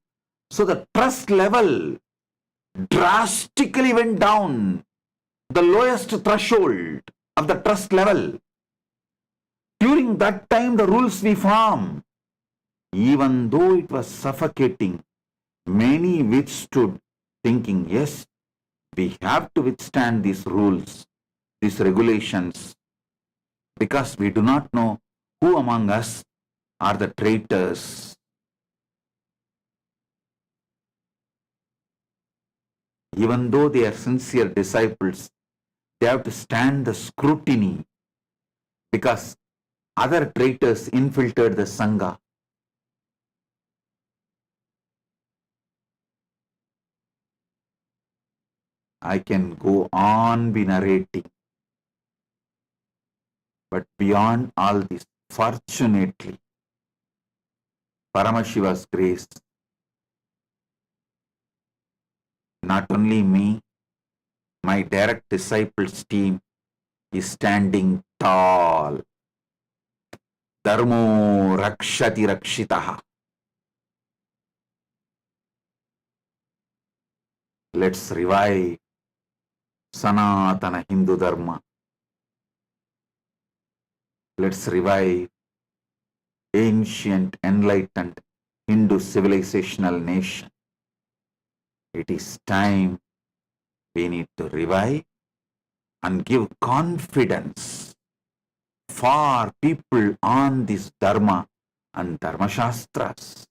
so the trust level drastically went down, the lowest threshold of the trust level. During that time, the rules we formed, even though it was suffocating, many withstood, thinking, yes, we have to withstand these rules, these regulations, because we do not know who among us are the traitors. Even though they are sincere disciples, they have to stand the scrutiny because other traitors infiltrated the Sangha. I can go on be narrating. But beyond all this, fortunately, Paramashiva's grace, not only me, my direct disciples team is standing tall. Dharmo rakshati rakshitaha. Let's revive Sanatana Hindu Dharma. Let's revive ancient, enlightened Hindu civilizational nation. It is time we need to revive and give confidence for people on this Dharma and Dharma Shastras.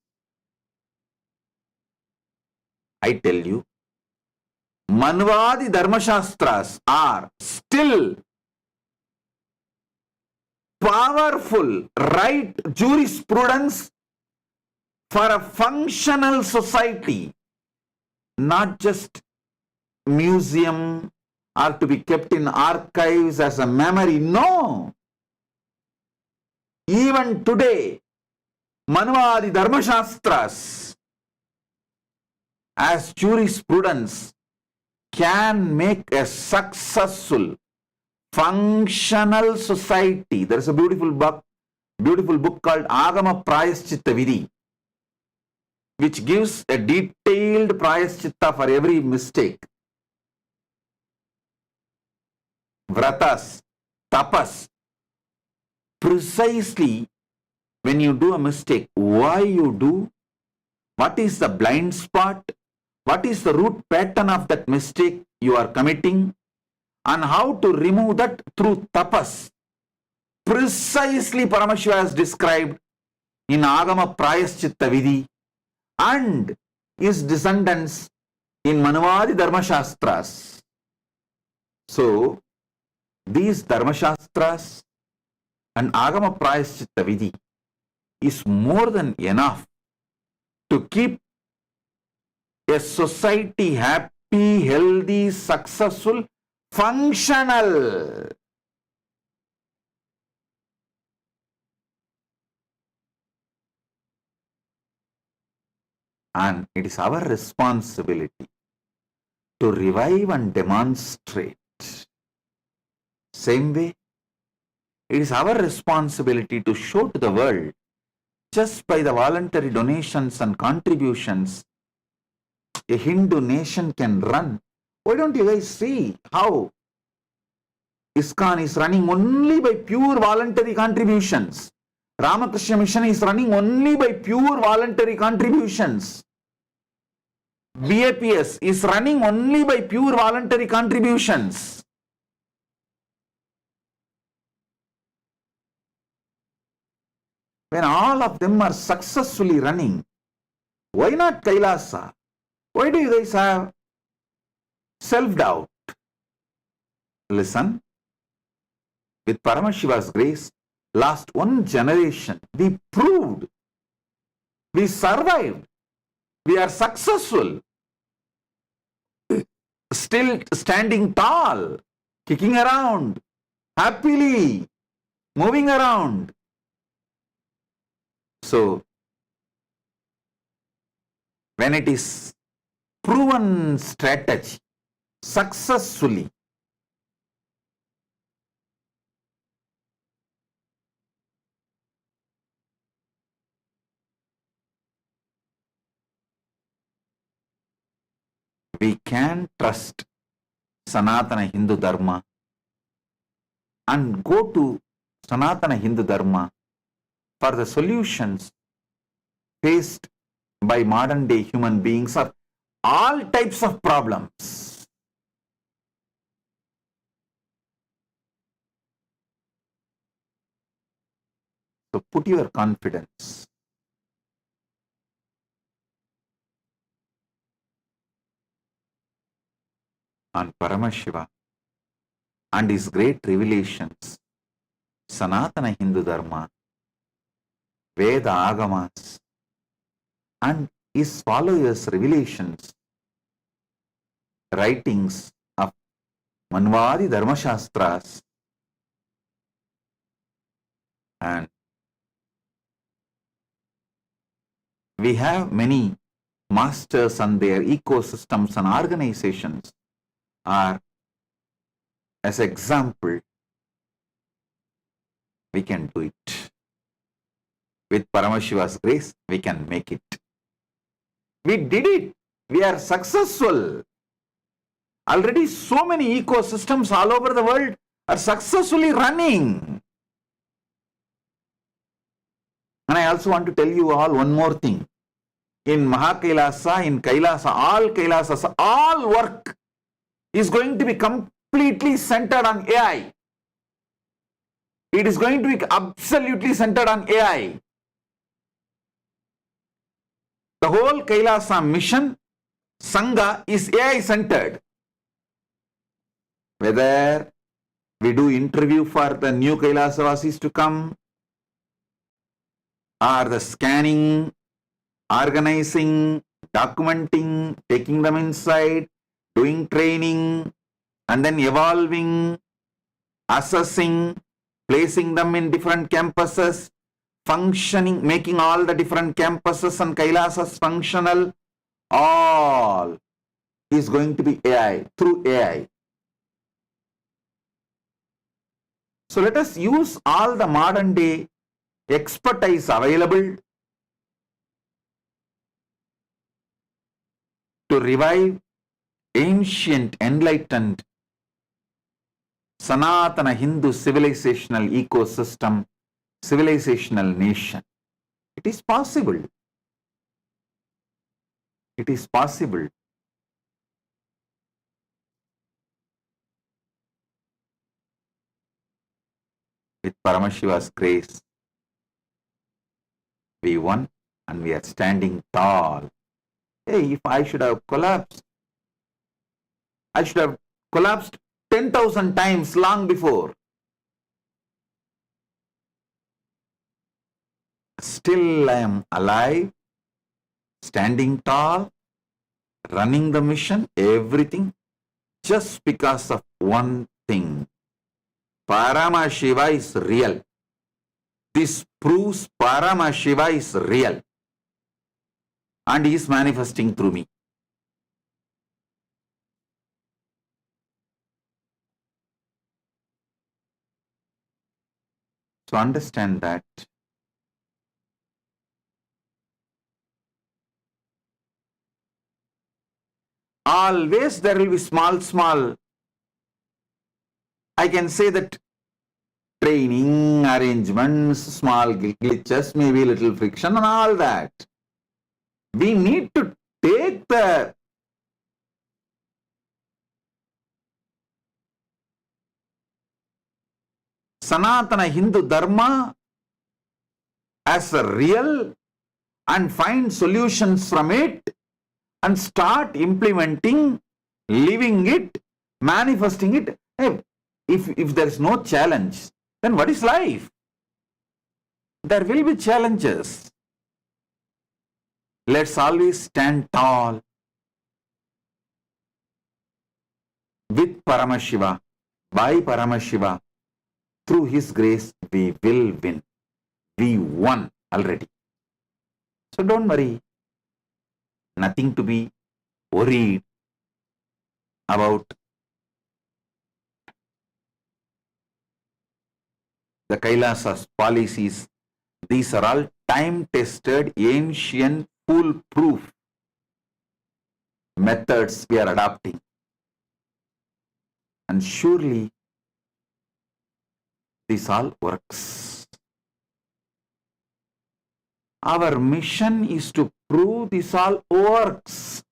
I tell you, Manvadi Dharma Shastras are still powerful right jurisprudence for a functional society, not just museum or to be kept in archives as a memory. No. Even today, Manvadi Dharma Shastras as jurisprudence can make a successful functional society. There is a beautiful book called Agama Prayaschitta Vidhi, which gives a detailed prayaschitta for every mistake. Vratas, tapas, precisely when you do a mistake, why you do, what is the blind spot, what is the root pattern of that mistake you are committing, and how to remove that through tapas. Precisely Paramashiva has described in Agama Prayaschitta Vidhi and his descendants in Manvadi Dharma Shastras. So, these Dharma Shastras and Agama Prayaschitta Vidhi is more than enough to keep a society happy, healthy, successful, functional. And it is our responsibility to revive and demonstrate. Same way, it is our responsibility to show to the world, just by the voluntary donations and contributions, a Hindu nation can run. Why don't you guys see how ISKCON is running only by pure voluntary contributions? Ramakrishna Mission is running only by pure voluntary contributions. BAPS is running only by pure voluntary contributions. When all of them are successfully running, why not Kailasa? Why do you guys have self-doubt? Listen, with Paramashiva's grace, last one generation, we proved, we survived, we are successful, still standing tall, kicking around, happily, moving around. So, when it is proven strategy, successfully, we can trust Sanatana Hindu Dharma and go to Sanatana Hindu Dharma for the solutions faced by modern day human beings of all types of problems. So put your confidence on Paramashiva and his great revelations, Sanatana Hindu Dharma, Veda Agamas, and his followers' revelations, writings of Manvadi Dharma Shastras, and we have many masters and their ecosystems and organizations are as example. We can do it. With Paramashiva's grace, we can make it. We did it. We are successful. Already so many ecosystems all over the world are successfully running. And I also want to tell you all one more thing. In Mahakailasa, in Kailasa, all Kailasas, all work is going to be completely centered on AI. It is going to be absolutely centered on AI. The whole Kailasa mission, Sangha, is AI centered. Whether we do interview for the new Kailasavasis to come, or the scanning, organizing, documenting, taking them inside, doing training, and then evolving, assessing, placing them in different campuses, functioning, making all the different campuses and Kailasas functional, all is going to be AI, through AI. So let us use all the modern day expertise available to revive ancient, enlightened, Sanatana Hindu civilizational ecosystem, civilizational nation. It is possible. It is possible. With Paramashiva's grace, we won and we are standing tall. Hey, if I should have collapsed, I should have collapsed 10,000 times long before. Still I am alive, standing tall, running the mission, everything, just because of one thing. Paramashiva is real. This proves Paramashiva is real. And he is manifesting through me. So understand that always there will be small, I can say that training, arrangements, small glitches, maybe little friction and all that. We need to take the Sanatana Hindu Dharma as a real and find solutions from it and start implementing, living it, manifesting it. Hey, if there is no challenge, then what is life? There will be challenges. Let's always stand tall. With Paramashiva, by Paramashiva, through his grace, we will win. We won already. So don't worry. Nothing to be worried about. The Kailasa's policies, these are all time-tested, ancient, foolproof. methods we are adopting. And surely this all works. Our mission is to prove this all works.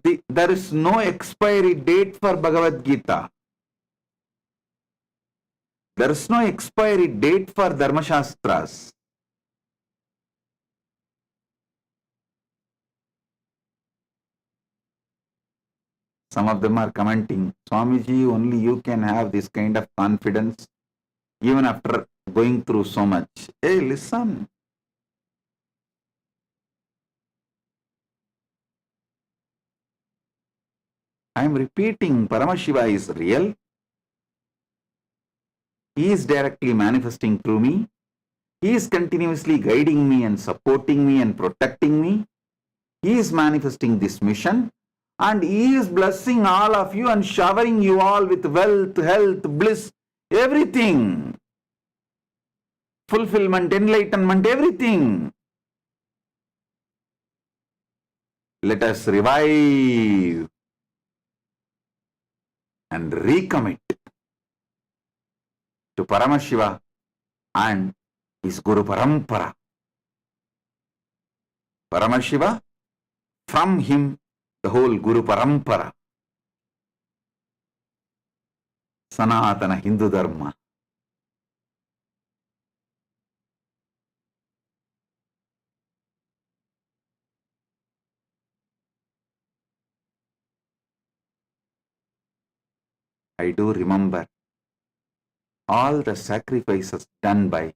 There is no expiry date for Bhagavad Gita. There is no expiry date for Dharma Shastras. Some of them are commenting, Swamiji, only you can have this kind of confidence even after going through so much. Hey, listen. I am repeating, Paramashiva is real. He is directly manifesting through me. He is continuously guiding me and supporting me and protecting me. He is manifesting this mission. And He is blessing all of you and showering you all with wealth, health, bliss, everything. Fulfillment, enlightenment, everything. Let us revive and recommit to Paramashiva and his Guru Parampara. Paramashiva, from him the whole Guru Parampara. Sanatana Hindu Dharma. I do remember all the sacrifices done by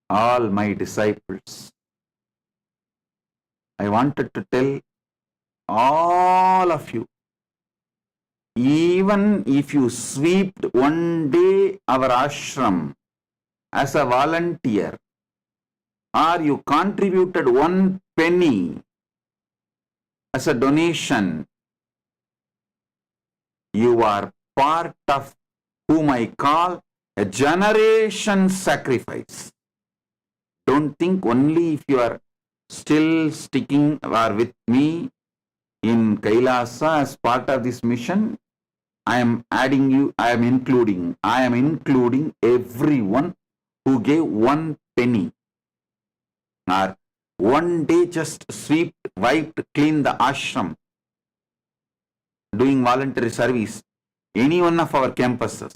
all my disciples. I wanted to tell all of you, even if you swept one day our ashram as a volunteer, or you contributed 1 penny as a donation, you are part of whom I call a generation sacrifice. Don't think only if you are still sticking or with me in Kailasa as part of this mission. I am adding you, I am including everyone who gave 1 penny or one day just wiped, cleaned the ashram, doing voluntary service, any one of our campuses.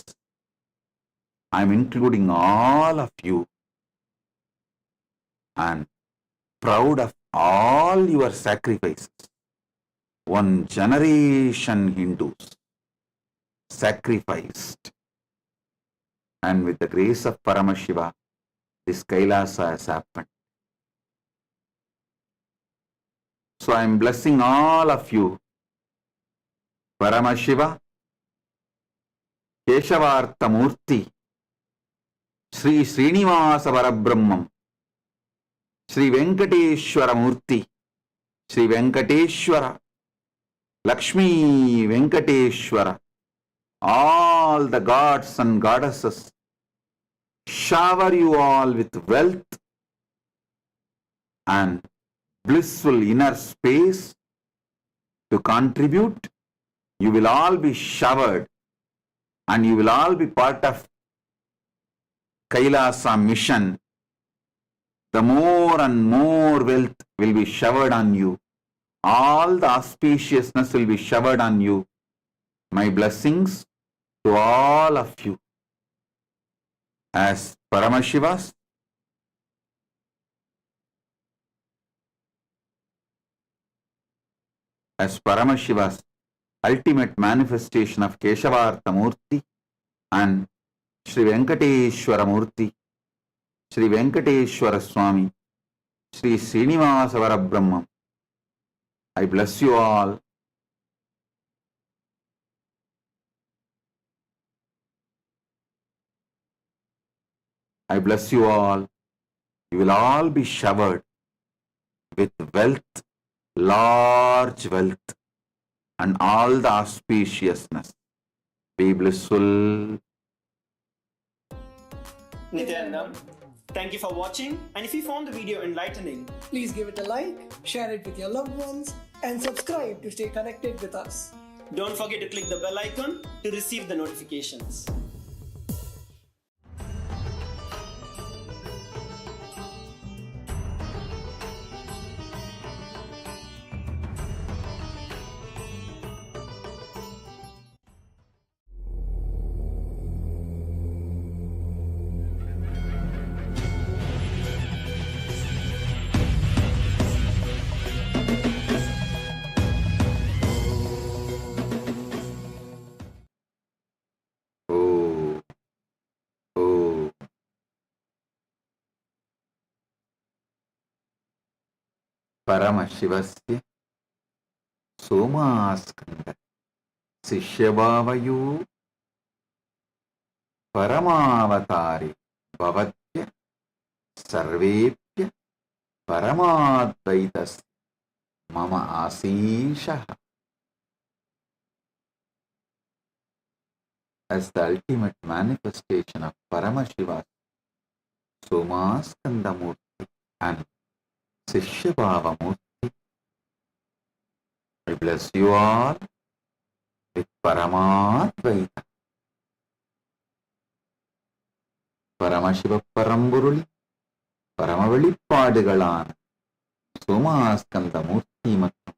I am including all of you and proud of all your sacrifices. 1 generation Hindus sacrificed, and with the grace of Paramashiva, this Kailasa has happened. So I am blessing all of you. Paramashiva, Keshavartha Murti, Sri Srinivasa Parabrahmam, Sri Venkateshwara Murti, Sri Venkateshwara, Lakshmi Venkateshwara, all the gods and goddesses shower you all with wealth and blissful inner space to contribute. You will all be showered and you will all be part of Kailasa mission. The more and more wealth will be showered on you. All the auspiciousness will be showered on you. My blessings to all of you. As Paramashivas, ultimate manifestation of Keshavartha Murti and Sri Venkateshwara Murti, Sri Venkateshwara Swami, Sri Srinivasa Parabrahmam, I bless you all. I bless you all. You will all be showered with wealth, large wealth, and all the auspiciousness. Be blissful. Nityanam. Thank you for watching, and if you found the video enlightening, please give it a like, share it with your loved ones, and subscribe to stay connected with us. Don't forget to click the bell icon to receive the notifications. परमशिवस्य सोमास्कन्द शिष्यभावयो परमावतारि भवत्य सर्वेभ्य परमाद्वैतस्य मम आशीषः. As the ultimate manifestation of Paramashiva, Somaskandamurti and Sishyabhavamurti, I bless you all with Paramadvaita. Paramashiva Paramburu Paramavelipadigalaana Somaskandamurti மற்றும்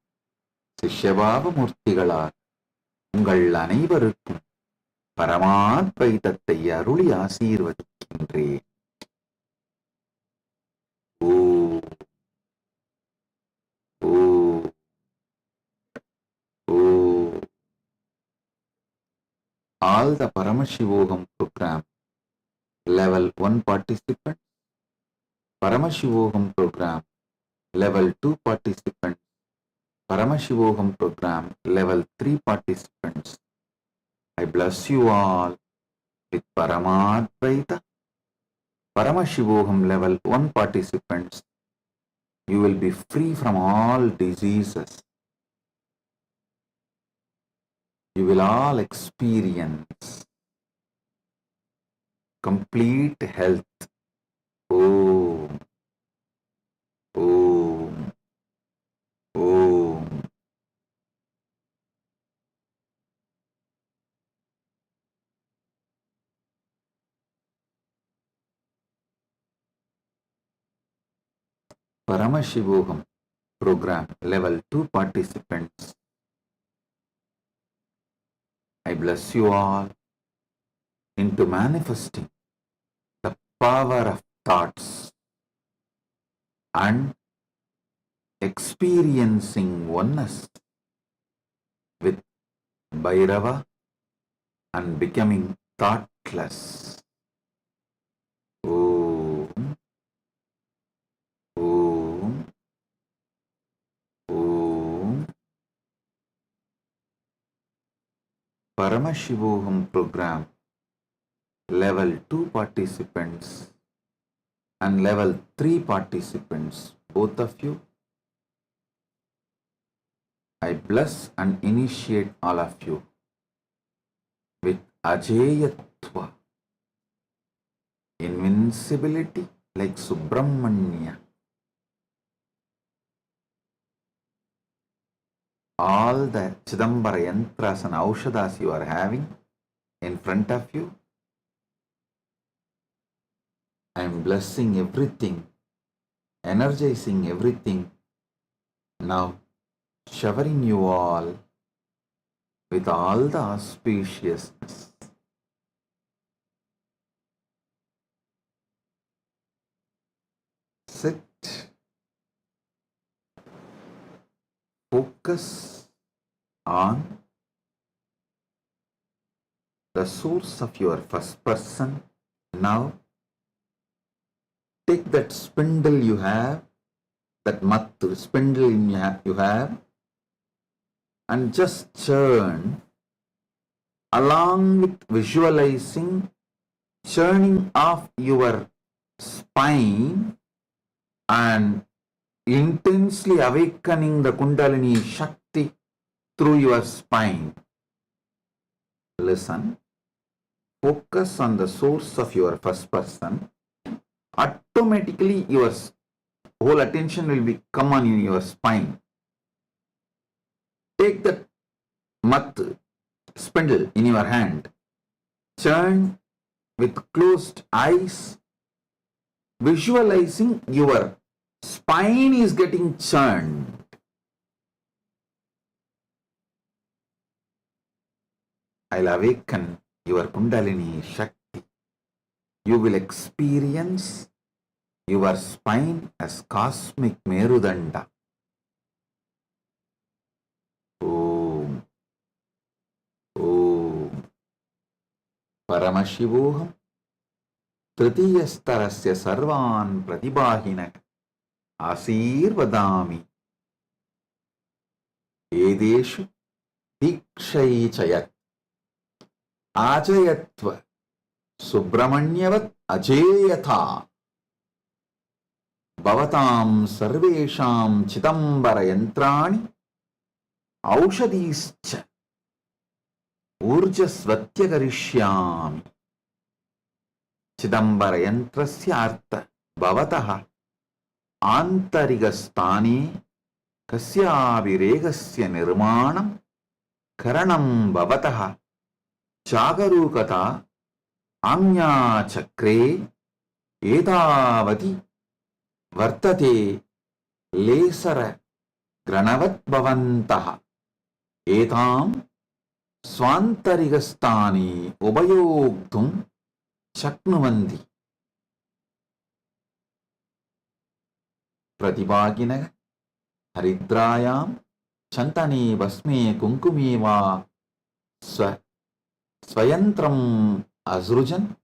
சிஷ்யபாவமூர்த்திகளால் உங்கள் அனைவருக்கும் பரமாத்வைதத்தை அருளி ஆசீர்வதிக்கின்றேன். All the Paramashivogam program level 1 participants, Paramashivogam program level 2 participants, Paramashivogam program level 3 participants, I bless you all with Paramadvaita. Paramashivogam level 1 participants, you will be free from all diseases. You will all experience complete health. Om. Om. Om. Paramashivogam program level 2 participants, I bless you all into manifesting the power of thoughts and experiencing oneness with Bhairava and becoming thoughtless. Om. Om. Om. Paramashivogam program level 2 participants and level 3 participants, both of you, I bless and initiate all of you with Ajeyatva, invincibility like Subramanya. All the Chidambara yantras and aushadas you are having in front of you, I am blessing everything, energizing everything, now showering you all with all the auspiciousness. Sit. Focus on the source of your first person. Now, take that spindle you have, that mattu spindle you have, and just churn along with visualizing churning off your spine and intensely awakening the Kundalini Shakti through your spine. Listen. focus on the source of your first person, automatically your whole attention will be come on in your spine. Take the mat spindle in your hand, churn with closed eyes, visualizing your spine is getting churned. I'll awaken your Kundalini Shakti. You will experience your spine as cosmic Merudanda. Om. Om. Paramashivoham. Tritiyastarasya sarvan pratibhahinak. Asirvadami. Edeshu dikshaichayat. Ajayatva Subramanyavad Ajayatha Bhavatam Sarvesham Chitambara Yantrani Aushadischa Urjasvatyagarishyami. Chidambara Yantrasya Artha Bhavataha Antarigastani Kasyaviregasya Nirmanam Karanam Bhavataha Chagarukata Anya Chakre Etavati Vartate Lesara Granavat Bhavantaha Etam Swantarigastani Ubayogdum Chaknuvandi. Pratibhaginaga Haridrayam Chantani Basme Kunkumeva Swayantram Azrujan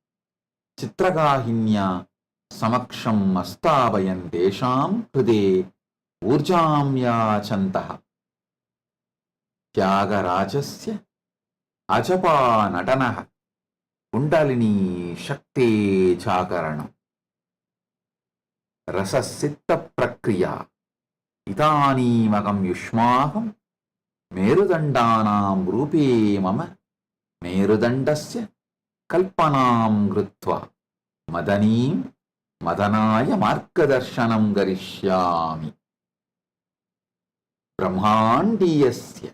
Chitragahinya Samaksham Astabayan Desham Hrude Urjamya Chantaha Tyagarajasya Ajapa Natanaha Kundalini Shakti Chakaranam Rasasitta Prakriya Itani Magam Yushmaham Merudandanam Rupe Mama Merudandasya Kalpanam Grutva Madanim Madanaya Markadarshanam Garishyami. Brahmandiyasya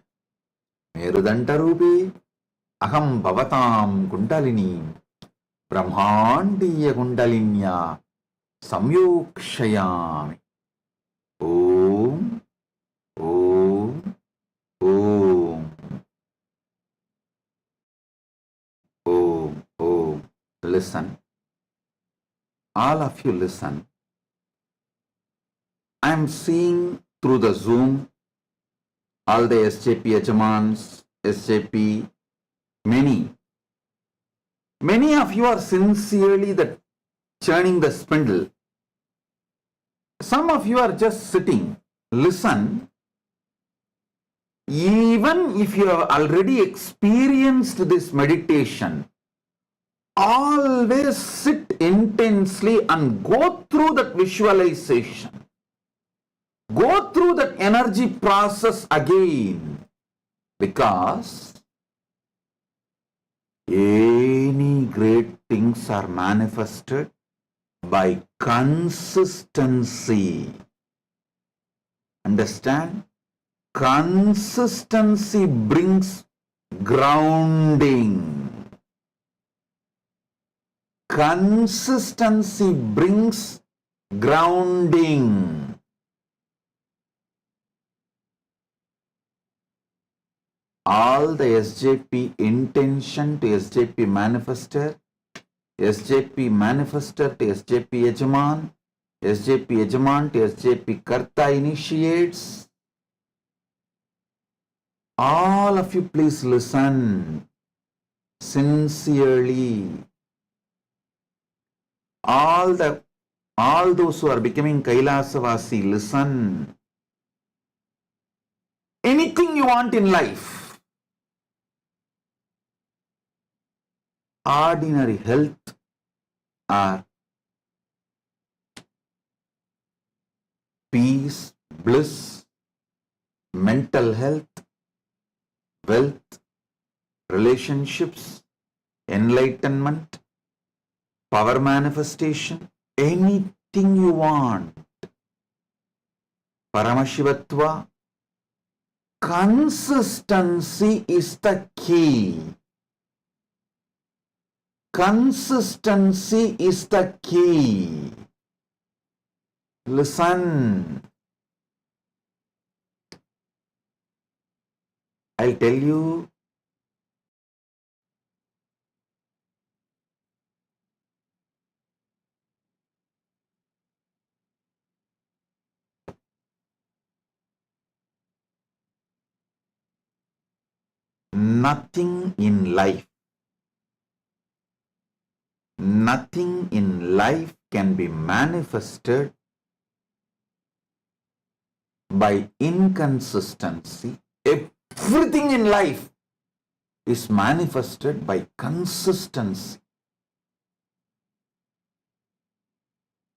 Merudantarupe Aham Bhavatam Kundalinim Brahmandiya Kundalinya Samyokshayami. Om Om Om Om Om. Listen. All of you listen. I am seeing through the Zoom all the SJP Yajamans, SJP, many of you are sincerely churning the spindle. Some of you are just sitting. Listen. Even if you have already experienced this meditation, always sit intensely and go through that visualization. Go through that energy process again, because any great things are manifested by consistency. Understand? Consistency brings grounding. Consistency brings grounding. All the SJP intention to SJP manifester, SJP manifester to SJP Yajaman, SJP Yajaman to SJP Karta initiates. All of you please listen sincerely. All those who are becoming Kailasavasi, listen. Anything you want in life, ordinary health or peace, bliss, mental health, wealth, relationships, enlightenment, power manifestation, anything you want. Paramashivatva, consistency is the key. Consistency is the key. Listen. I'll tell you. Nothing in life can be manifested by inconsistency. Everything in life is manifested by consistency.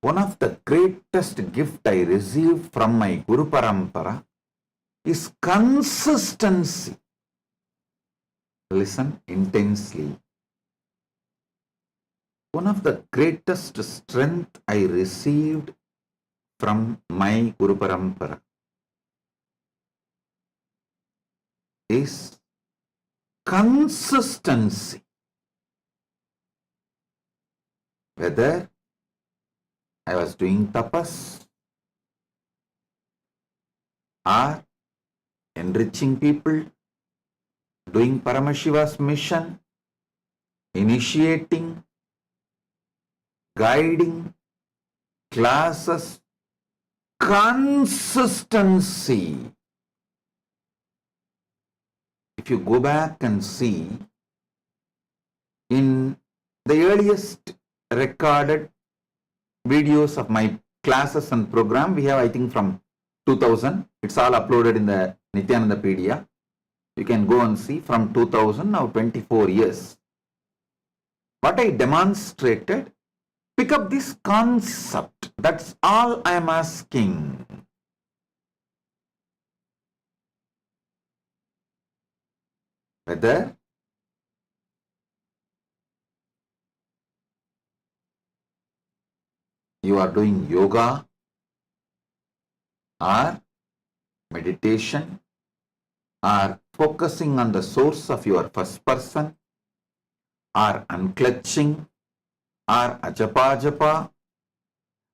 One of the greatest gifts I received from my Guru Parampara is consistency. Listen intensely. One of the greatest strength I received from my Guru Parampara is consistency. Whether I was doing tapas or enriching people, doing Paramashiva's mission, initiating, guiding, classes, consistency. If you go back and see, in the earliest recorded videos of my classes and program, we have, I think, from 2000. It's all uploaded in the Nityanandapedia. You can go and see from 2000, now 24 years. What I demonstrated, pick up this concept. That's all I am asking. Whether you are doing yoga or meditation or focusing on the source of your first person or unclutching or ajapa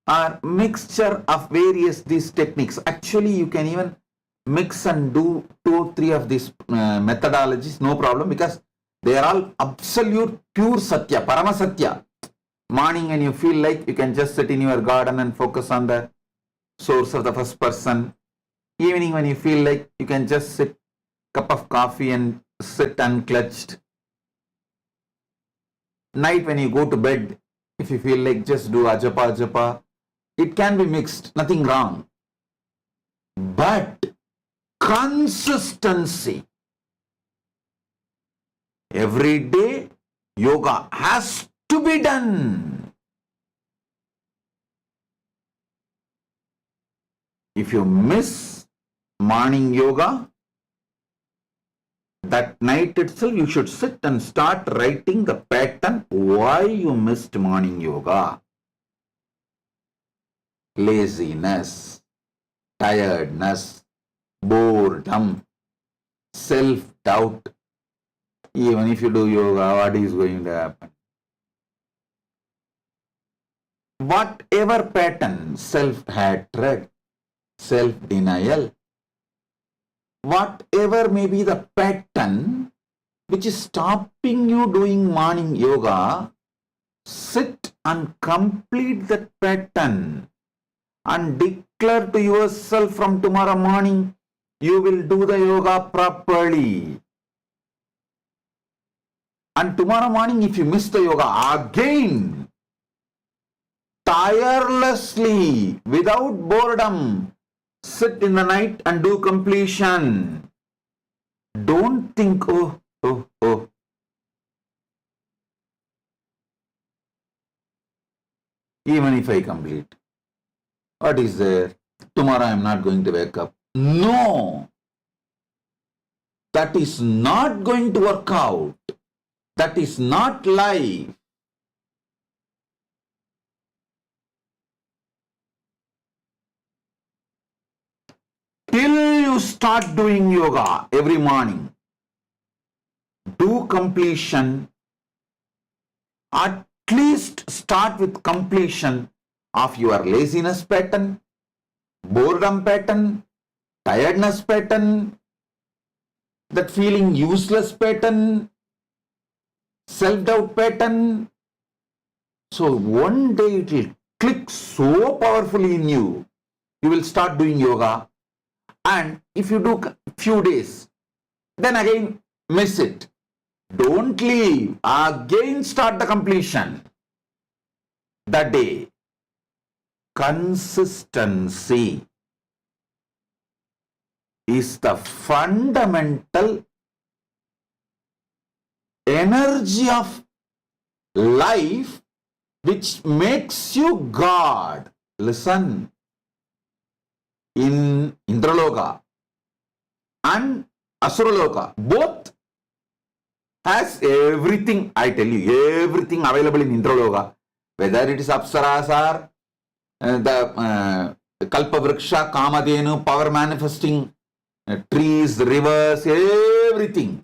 or mixture of various these techniques. Actually, you can even mix and do 2 or 3 of these methodologies, no problem, because they are all absolute pure satya, paramasatya. Morning when you feel like, you can just sit in your garden and focus on the source of the first person. Evening when you feel like, you can just sit, cup of coffee and sit unclutched. Night when you go to bed, if you feel like, just do ajapa. It can be mixed, nothing wrong. But consistency. Every day, yoga has to be done. If you miss morning yoga, that night itself you should sit and start writing the pattern why you missed morning yoga. Laziness, tiredness, boredom, self-doubt. Even if you do yoga, what is going to happen? Whatever pattern, self-hatred, self-denial, whatever may be the pattern which is stopping you doing morning yoga, sit and complete that pattern and declare to yourself from tomorrow morning, you will do the yoga properly. And tomorrow morning, if you miss the yoga again, tirelessly, without boredom, sit in the night and do completion. Don't think, oh. Even if I complete, what is there? Tomorrow I am not going to wake up. No. That is not going to work out. That is not life. Till you start doing yoga every morning, do completion, at least start with completion of your laziness pattern, boredom pattern, tiredness pattern, that feeling useless pattern, self-doubt pattern. So one day it will click so powerfully in you. You will start doing yoga, and if you do few days, then again miss it. Don't leave. Again start the completion. That day. Consistency is the fundamental energy of life which makes you God. Listen. In Indraloka and Asuraloka, both has everything, I tell you, everything available in Indraloka, whether it is Apsaras or the Kalpavriksha, Kamadhenu, power manifesting trees, rivers, everything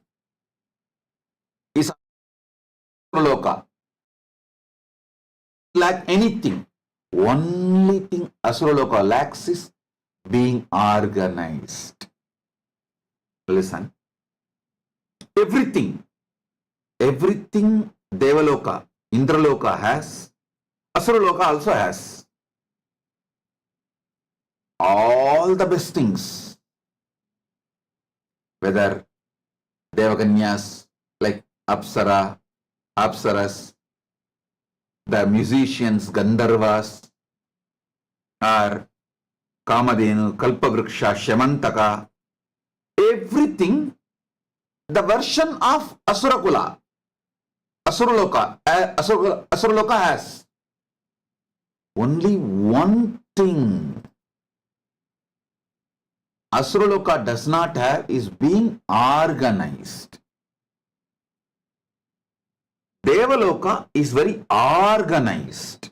is Asuraloka. Lack anything. Only thing Asuraloka lacks is being organized. Listen. Everything Devaloka, Indraloka has, Asuraloka also has. All the best things. Whether Devakanyas like Apsaras, the musicians, Gandharvas, or Kamadhenu, Kalpavriksha, Shamantaka, everything, the version of Asuraloka has. Only one thing Asuraloka does not have is being organized. Devaloka is very organized.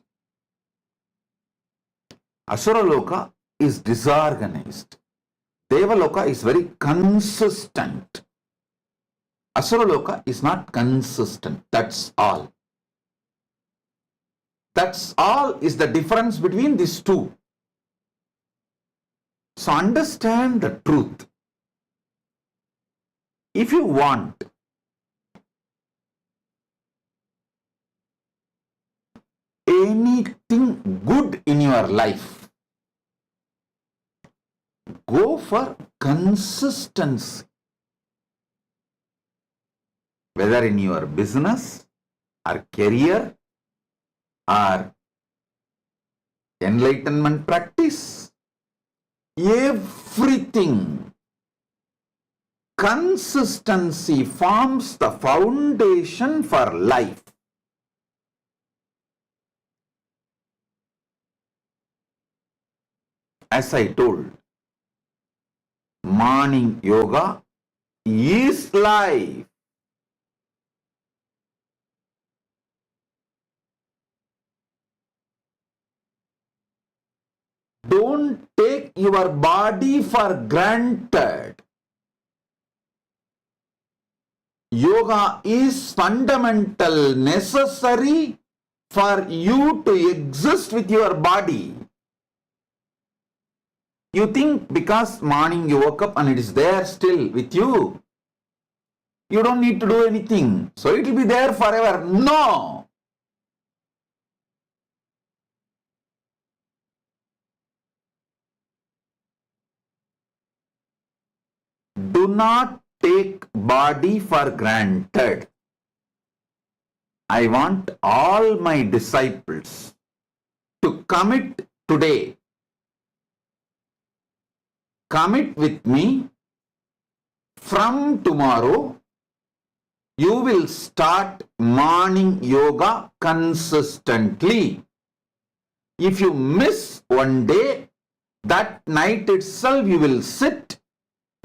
Asuraloka is disorganized. Devaloka is very consistent. Asuraloka is not consistent. That's all. That's all is the difference between these two. So understand the truth. If you want anything good in your life, go for consistency. Whether in your business or career or enlightenment practice, everything. Consistency forms the foundation for life. As I told, morning yoga is life. Don't take your body for granted. Yoga is fundamental, necessary for you to exist with your body. You think because morning you woke up and it is there still with you, you don't need to do anything, so it will be there forever. No! Do not take body for granted. I want all my disciples to commit today. Commit with me. From tomorrow, you will start morning yoga consistently. If you miss one day, that night itself you will sit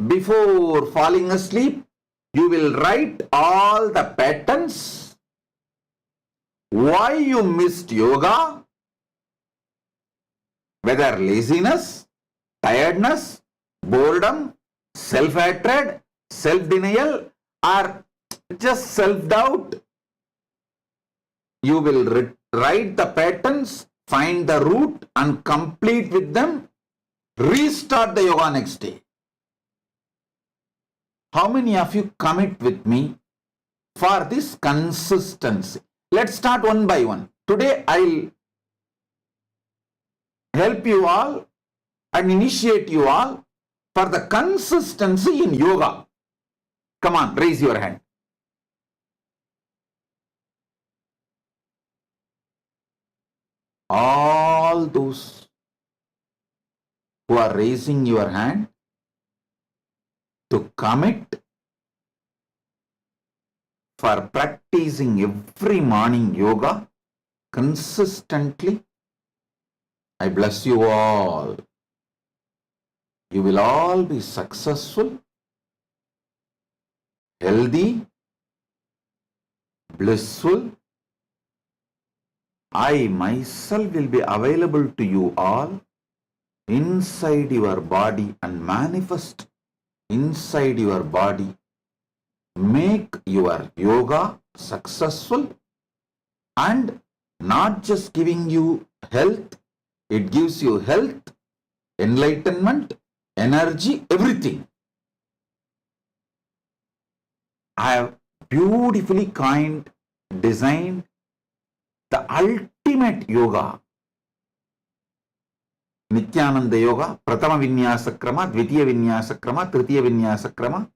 before falling asleep You will write all the patterns, why you missed yoga, whether laziness, tiredness, boredom, self-hatred, self-denial, or just self-doubt. You will write the patterns, find the root and complete with them. Restart the yoga next day. How many of you commit with me for this consistency? Let's start one by one. Today I'll help you all and initiate you all for the consistency in yoga. Come on, raise your hand. All those who are raising your hand to commit for practicing every morning yoga consistently, I bless you all. You will all be successful, healthy, blissful. I myself will be available to you all inside your body and manifest inside your body. Make your yoga successful and not just giving you health, it gives you health, enlightenment, energy, everything. I have beautifully designed the ultimate yoga. Nityananda Yoga, Pratama Vinyasa Krama, Dvitiya Vinyasa Krama, Tritiya Vinyasa Krama.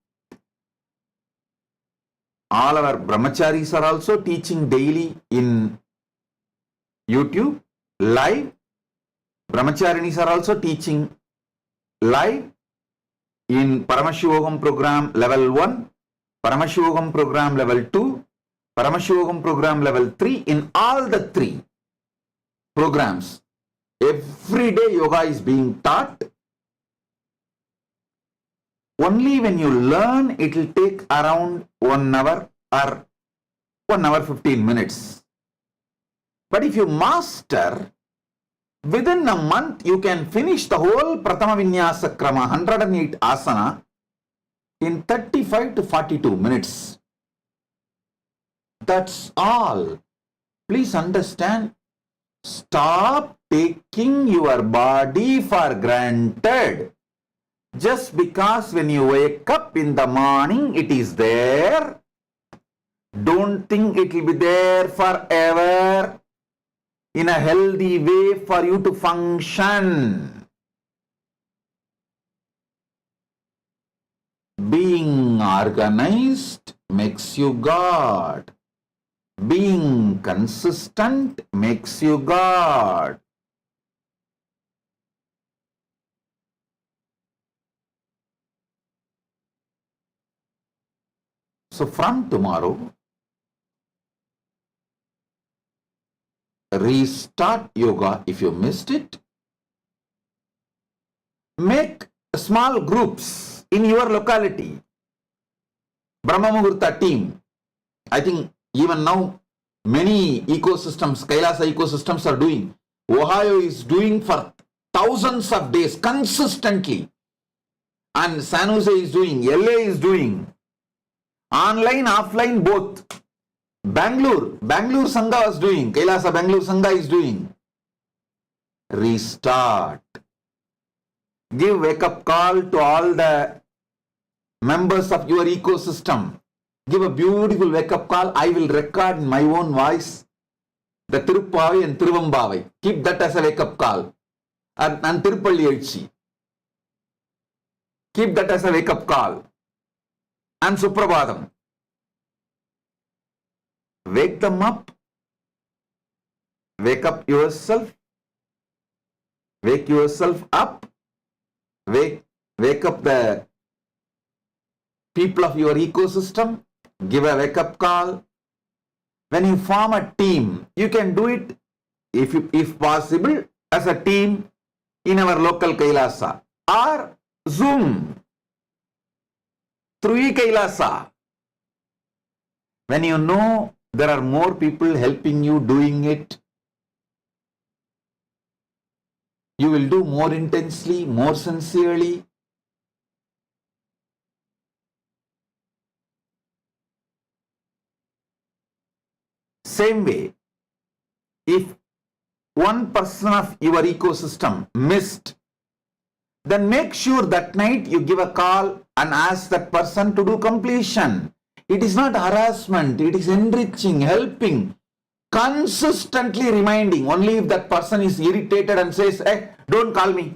All our brahmacharis are also teaching daily in YouTube, live. Brahmacharinis are also teaching live in Paramashiva program level 1, Paramashiva program level 2, Paramashiva program level 3. In all the 3 programs, every day yoga is being taught. Only when you learn, it will take around 1 hour or 1 hour 15 minutes. But if you master, within a month you can finish the whole Pratama Vinyasa Krama, 108 asana, in 35 to 42 minutes. That's all. Please understand. Stop taking your body for granted. Just because when you wake up in the morning, it is there. Don't think it will be there forever. In a healthy way for you to function. Being organized makes you God. Being consistent makes you God. So from tomorrow, restart yoga if you missed it. Make small groups in your locality. Brahma Muhurta team. I think even now many ecosystems, Kailasa ecosystems are doing. Ohio is doing for thousands of days consistently. And San Jose is doing, LA is doing. Online, offline, both. Bangalore Sangha was doing. Kailasa Bangalore Sangha is doing. Restart. Give wake-up call to all the members of your ecosystem. Give a beautiful wake-up call. I will record in my own voice the Tiruppavi and Tiruvambavai. Keep that as a wake-up call. And Tirupalli Elchi. Keep that as a wake-up call. And Suprabhadam. Wake them up. Wake up yourself. Wake yourself up. Wake up the people of your ecosystem. Give a wake-up call. When you form a team, you can do it, if possible, as a team in our local Kailasa or Zoom through e-Kailasa. when you know there are more people helping you doing it, you will do more intensely, more sincerely. Same way, if one person of your ecosystem missed, then make sure that night you give a call and ask that person to do completion. It is not harassment, it is enriching, helping, consistently reminding. Only if that person is irritated and says, hey, don't call me.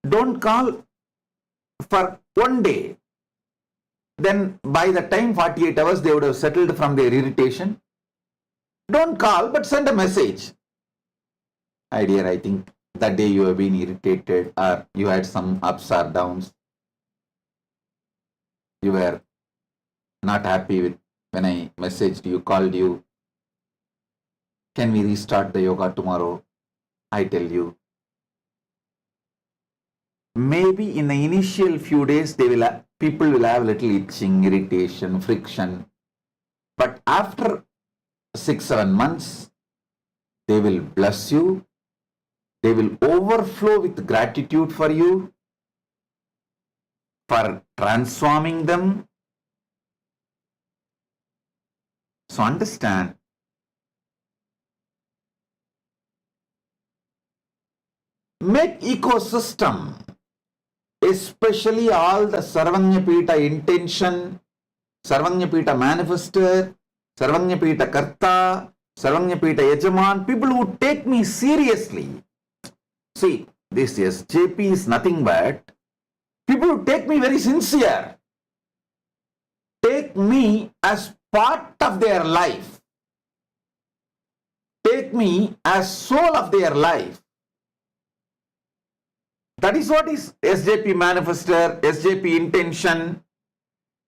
Don't call for one day. Then by the time 48 hours, they would have settled from their irritation. Don't call, but send a message. Hi dear, I think that day you have been irritated, or you had some ups or downs. You were not happy with when I messaged you, called you. Can we restart the yoga tomorrow? I tell you. Maybe in the initial few days, people will have little itching, irritation, friction. But after 6-7 months, they will bless you. They will overflow with gratitude for you, for transforming them. So understand, make ecosystem, especially all the Sarvanyapita intention, Sarvanyapita manifester, Sarvanyapita karta, Sarvanyapita yajaman, people who take me seriously. See, this SJP is nothing but people who take me very sincere, take me as part of their life, take me as soul of their life. That is what is SJP manifester, SJP intention,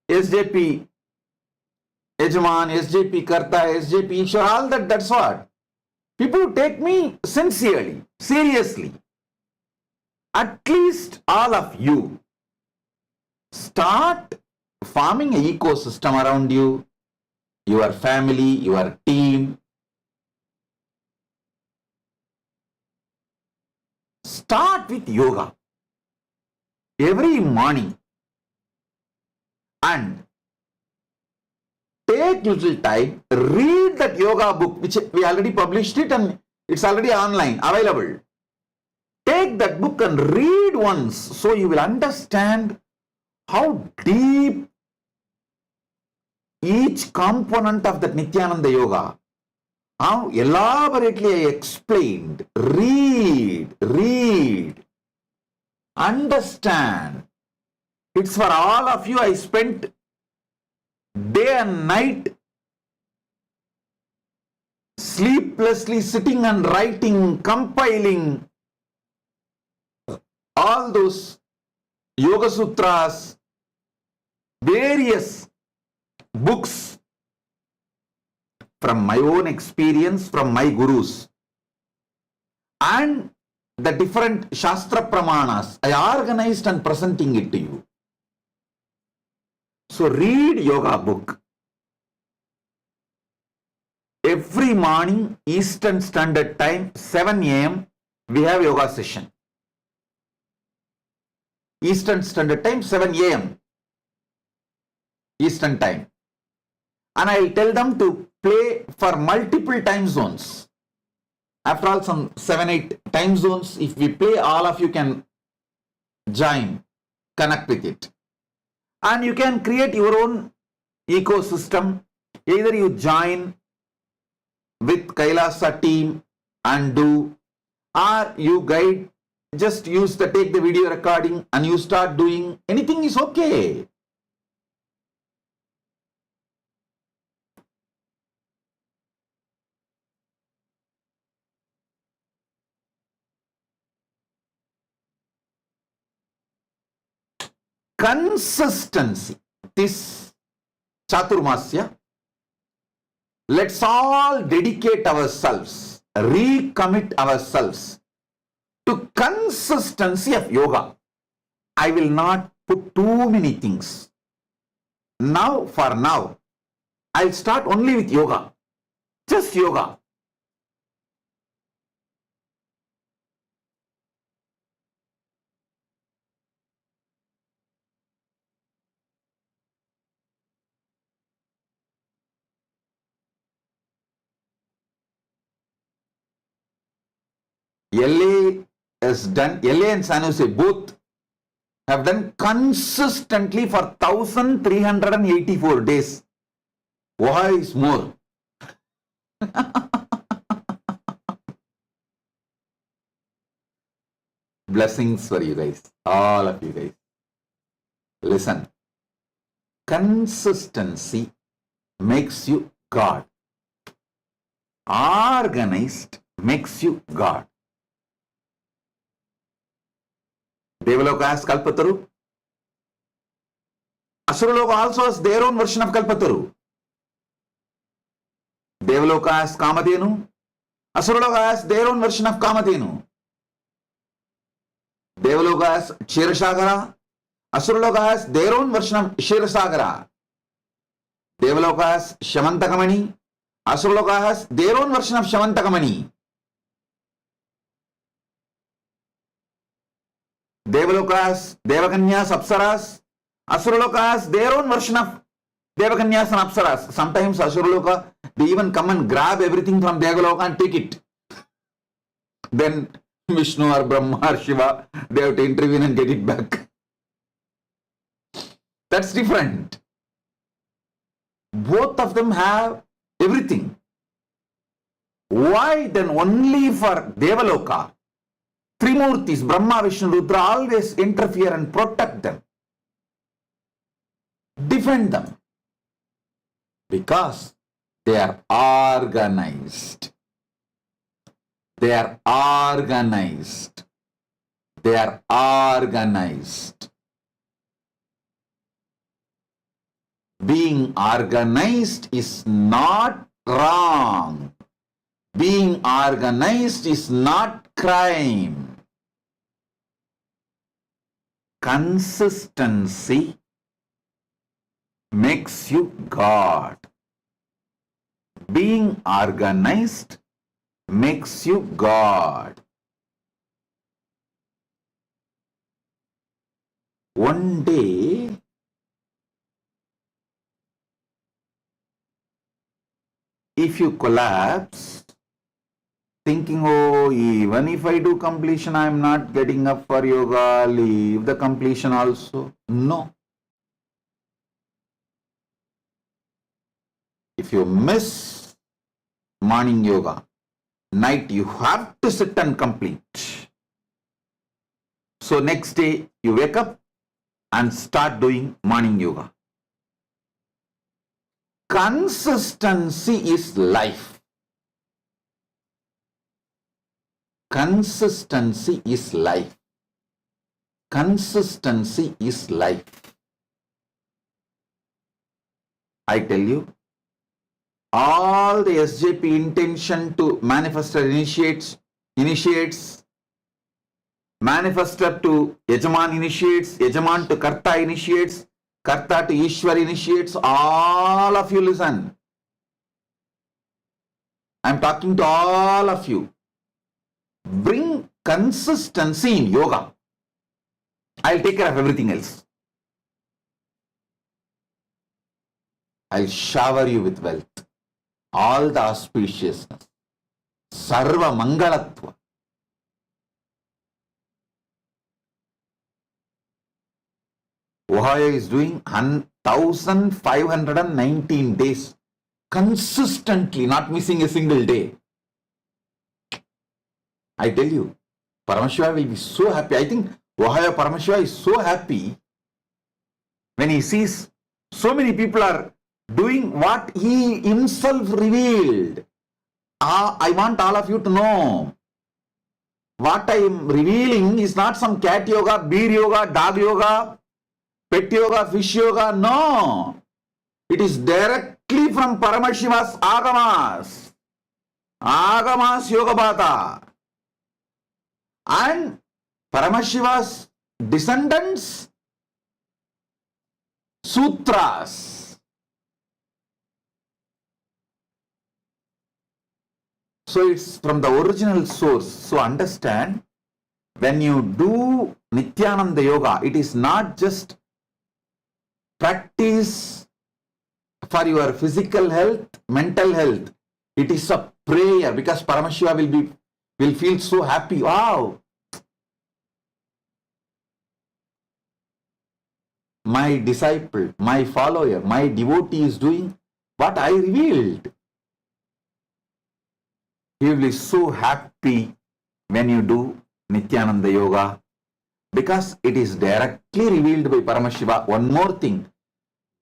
SJP yajaman, SJP karta, SJP Ishwar, all that, that's what. People who take me sincerely, seriously. At least all of you start forming an ecosystem around you, your family, your team. Start with yoga every morning and take little time, read that yoga book, which we already published it and it's already online, available. Take that book and read once so you will understand how deep each component of that Nityananda Yoga, how elaborately I explained. Read, understand. It's for all of you. I spent day and night sleeplessly sitting and writing, compiling all those Yoga Sutras, various books from my own experience, from my gurus, and the different Shastra Pramanas. I organized and presenting it to you. So read yoga book. Every morning, Eastern Standard Time, 7 a.m., we have yoga session. Eastern Standard Time, 7 a.m. Eastern Time. And I will tell them to play for multiple time zones. After all, some 7-8 time zones, if we play, all of you can join, connect with it. And you can create your own ecosystem. Either you join with Kailasa team and do, or you guide, just take the video recording and you start doing. Anything is okay. Consistency. This Chaturmasya, let's all dedicate ourselves, recommit ourselves to consistency of yoga. I will not put too many things. Now, for now, I'll start only with yoga. Just yoga. LA has done, LA and San Jose both have done consistently for 1384 days. Why is more? Blessings for you guys, all of you guys. Listen, consistency makes you God. Organized makes you God. Devaloka has Kalpataru. Asuraloka also has their own version of Kalpataru. Devaloka has Kamadhenu. Asuraloka has their own version of Kamadhenu. Devaloka has Kshirasagara. Asuraloka has their own version of Kshirasagara. Devaloka has Shamantakamani. Asuraloka has their own version of Shamantakamani. Devaloka has Devakanyas, Apsaras. Asuraloka has their own version of Devakanyas and Apsaras. Sometimes Asuraloka, they even come and grab everything from Devaloka and take it. Then Vishnu or Brahma or Shiva, they have to intervene and get it back. That's different. Both of them have everything. Why then only for Devaloka? Trimurtis, Brahma, Vishnu, Rudra, always interfere and protect them. Defend them. Because they are organized. They are organized. They are organized. Being organized is not wrong. Being organized is not crime. Consistency makes you God. Being organized makes you God. One day, if you collapse, thinking, oh, even if I do completion, I am not getting up for yoga, leave the completion also. No. If you miss morning yoga, night you have to sit and complete. So next day you wake up and start doing morning yoga. Consistency is life. Consistency is life. Consistency is life. I tell you, all the SJP intention to manifestor initiates, manifestor to Yajaman initiates, Yajaman to Karta initiates, Karta to Ishwar initiates. All of you listen. I am talking to all of you. Bring consistency in yoga. I'll take care of everything else. I'll shower you with wealth. All the auspiciousness. Sarva Mangalatva. Ohio is doing 1,519 days consistently, not missing a single day. I tell you, Paramashiva will be so happy. I think Ohio Paramashiva is so happy when he sees so many people are doing what he himself revealed. I want all of you to know, what I am revealing is not some cat yoga, beer yoga, dog yoga, pet yoga, fish yoga. No. It is directly from Paramashiva's Agamas. Agamas Yoga Bhata. And Paramashiva's descendants, Sutras. So it's from the original source. So understand, when you do Nityananda Yoga, it is not just practice for your physical health, mental health. It is a prayer, because Paramashiva will feel so happy. Wow, my disciple, my follower, my devotee is doing what I revealed. He will be so happy when you do Nityananda Yoga, because it is directly revealed by Paramashiva. One more thing,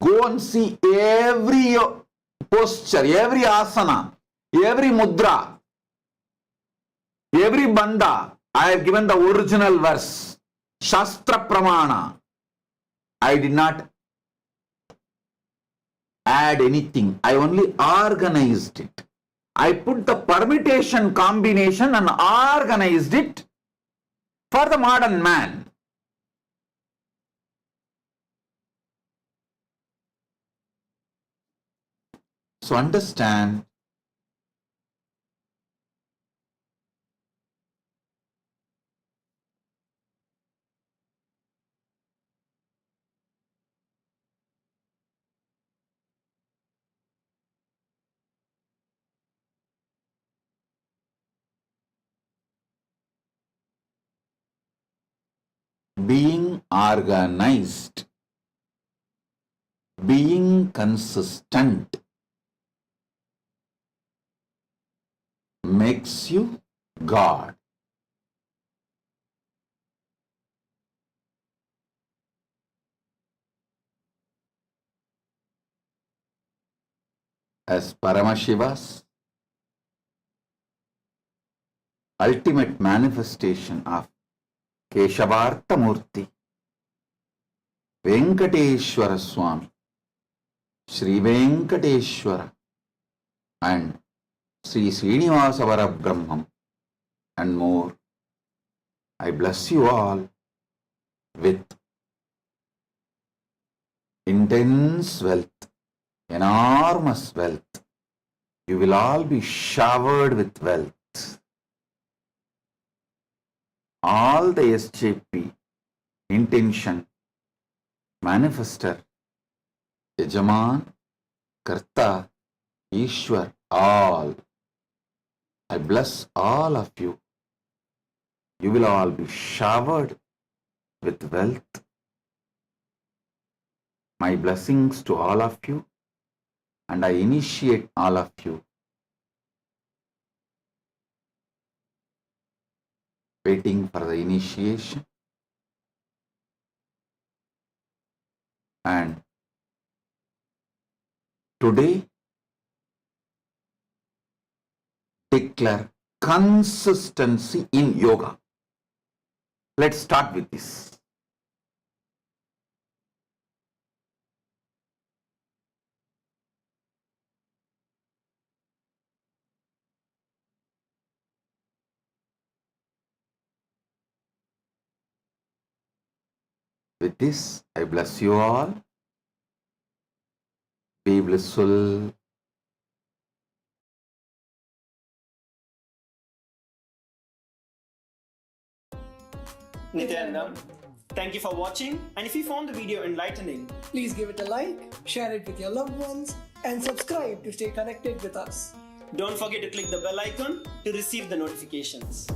go and see every posture, every asana, every mudra, every bandha. I have given the original verse, Shastra Pramana. I did not add anything. I only organized it. I put the permutation combination and organized it for the modern man. So understand, being organized, being consistent makes you God. As Paramashiva's ultimate manifestation of Keshavartha Murti, Venkateshwara Swami, Sri Venkateshwara, and Sri Srinivasa Varabrahmam, and more. I bless you all with intense wealth, enormous wealth. You will all be showered with wealth. All the SJP, intention, manifester, Yajaman, Karta, Ishwar, all. I bless all of you. You will all be showered with wealth. My blessings to all of you, and I initiate all of you. Waiting for the initiation. And today, declare consistency in yoga. Let's start with this. With this, I bless you all. Be blissful. Nityanandam, thank you for watching, and if you found the video enlightening, Please give it a like, share it with your loved ones, and subscribe to stay connected with us. don't forget to click the bell icon to receive the notifications.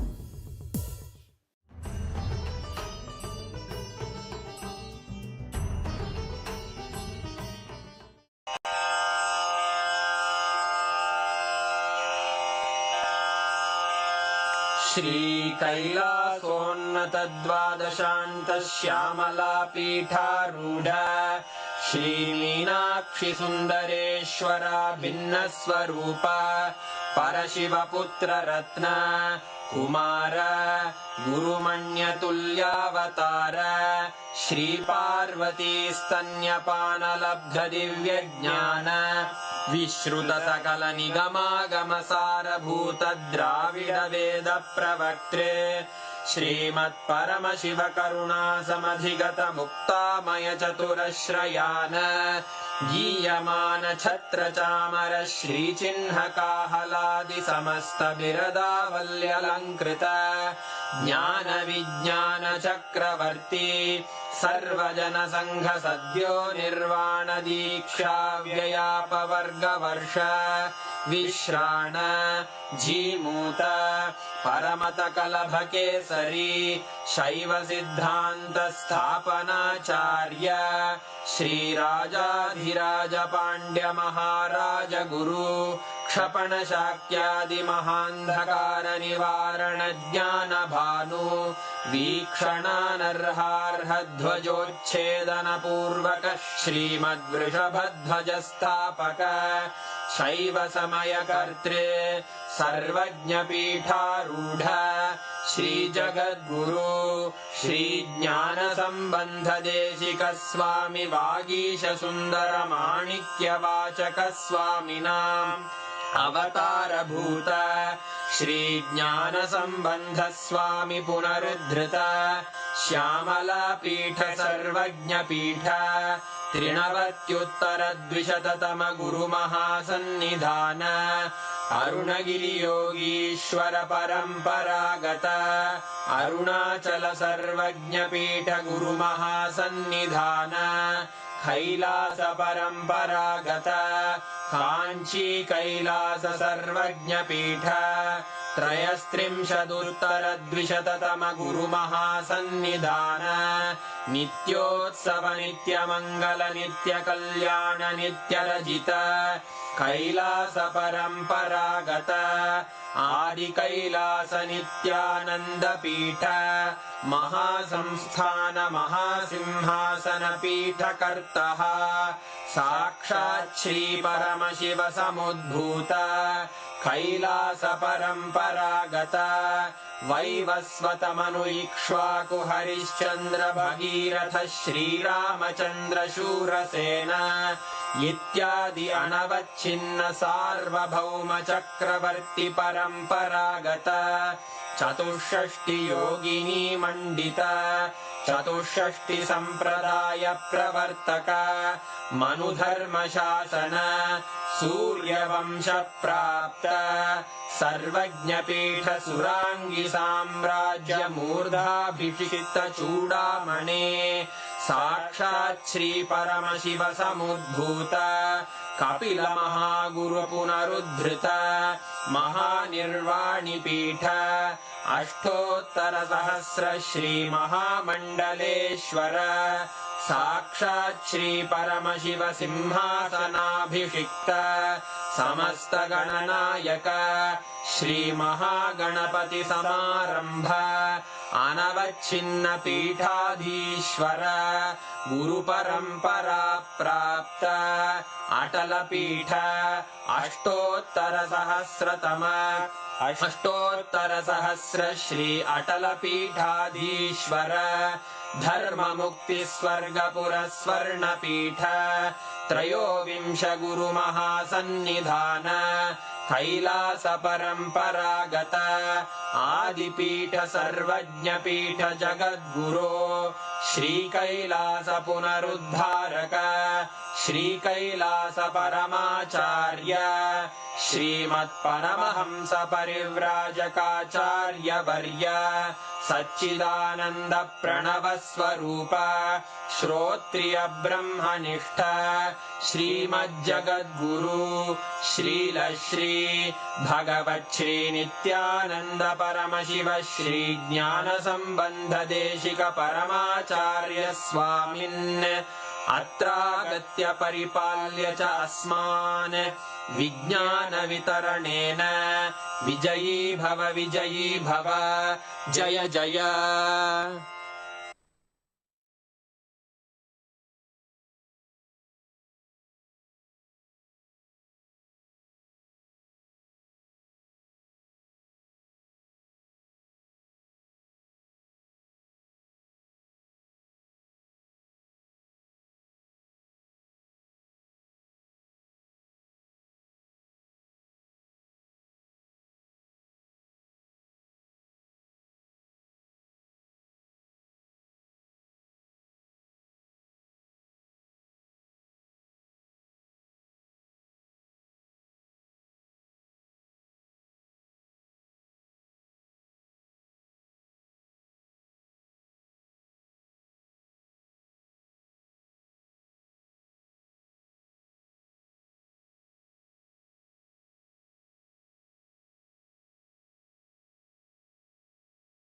श्रीकैलासोन्नतद्वादशान्तश्यामलापीठारूढ श्रीमीनाक्षिसुन्दरेश्वरा भिन्नस्वरूप परशिवपुत्ररत्न Kumar गुरुमण्यतुल्यावतार श्रीपार्वतीस्तन्यपानलब्धदिव्यज्ञान विश्रुतसकलनिगमागमसारभूत द्राविडवेदप्रवक्त्रे श्रीमत्परमशिव करुणा समधिगत मुक्तामय चतुरश्रयान् गीयमान छत्र चामर श्रीचिह्न काहलादि समस्त बिरदावल्यलङ्कृत ज्ञान विज्ञान चक्रवर्ती सर्वजन संघ सद्यो निर्वाण दीक्षा व्ययापवर्गवर्ष विश्राण जीमूत परमत कलभ केसरी शैव सिद्धान्त स्थापनाचार्य श्रीराजाधिराज पाण्ड्य महाराज गुरु क्षपण शाक्यादि महान्धकार निवारण ज्ञान भानु वीक्षणानर्हार्ह ध्वजोच्छेदन पूर्वक श्रीमद्वृषभध्वज स्थापक शैव समय कर्तृ सर्वज्ञ पीठारूढ़ श्री जगद्गुरु श्री ज्ञान संबंध देशिक स्वामी वागीश सुंदर माणिक्य वाचक स्वामिनाम् अवतार भूत श्री ज्ञान संबंध स्वामी पुनरुद्धृत श्यामला पीठ सर्वज्ञ पीठ त्रिनवत्युत्तर द्विशततम गुरु महासन्निधान अरुणगिरि योगीश्वर परंपरागत अरुणाचल सर्वज्ञ पीठ गुरु महासन्निधान कैलास परंपरागत कांची कैलास सर्वज्ञ पीठ त्रयस्त्रिंशदुत्तर द्विशततम गुरु महासन्निधान नित्योत्सव नित्य मंगल नित्य कल्याण नित्य रजित कैलास परंपरागत आदि कैलास नित्यानंद पीठ महासंस्थान महासिंहासन पीठ कर्तः साक्षात् श्री परमशिव समुद्भूत कैलास परंपरागत वैवस्वत मनु इक्ष्वाकु हरिश्चंद्र भगीरथ श्रीरामचंद्र शूरसेन इत्यादि अनवच्छिन्न सार्वभौम चक्रवर्ती परंपरागत चतुष्षष्टि योगिनी मंडित चतुष्षष्टि संप्रदाय प्रवर्तक मनुधर्म शासन सूर्यवंश प्राप्त सर्वज्ञ पीठ सुरांगी साम्राज्य मूर्धाभिषिक्त चूड़ामणे साक्षात् श्री परमशिव समुद्भूत कपिल महागुरु पुनरुद्धृत महानिर्वाणि पीठ अष्टोत्तर सहस्र श्री महामंडलेश्वर साक्षात् श्री परमशिव सिंहासनाभिषिक्त समस्त गणनायक श्री महागणपति समारंभ अनवच्छिन्न पीठाधीश्वर गुरु परंपरा प्राप्त अटल पीठ अष्टोत्तर सहस्र श्री अटल पीठाधीश्वर धर्म मुक्ति स्वर्गपुर स्वर्ण पीठ त्रयोविंश गुरु महासन्निधान कैलास परंपरागत आदिपीठ सर्वज्ञ पीठ जगद्गुरो श्री कैलास पुनरुद्धारक श्री कैलास परमाचार्य श्रीमत्परमहंस परिव्राजकाचार्य वर्य सच्चिदानंद प्रणव स्वरूप श्रोत्रिय ब्रह्मनिष्ठ श्रीमज्जगद्गुरु श्रील श्री भगवत् श्री नित्यानंद परमशिव श्री ज्ञान संबंध देशिक परमाचार्य स्वामिन् अत्रागत्य परिपाल्य च अस्मान् विज्ञान वितरणेन विजयी भव जय जय।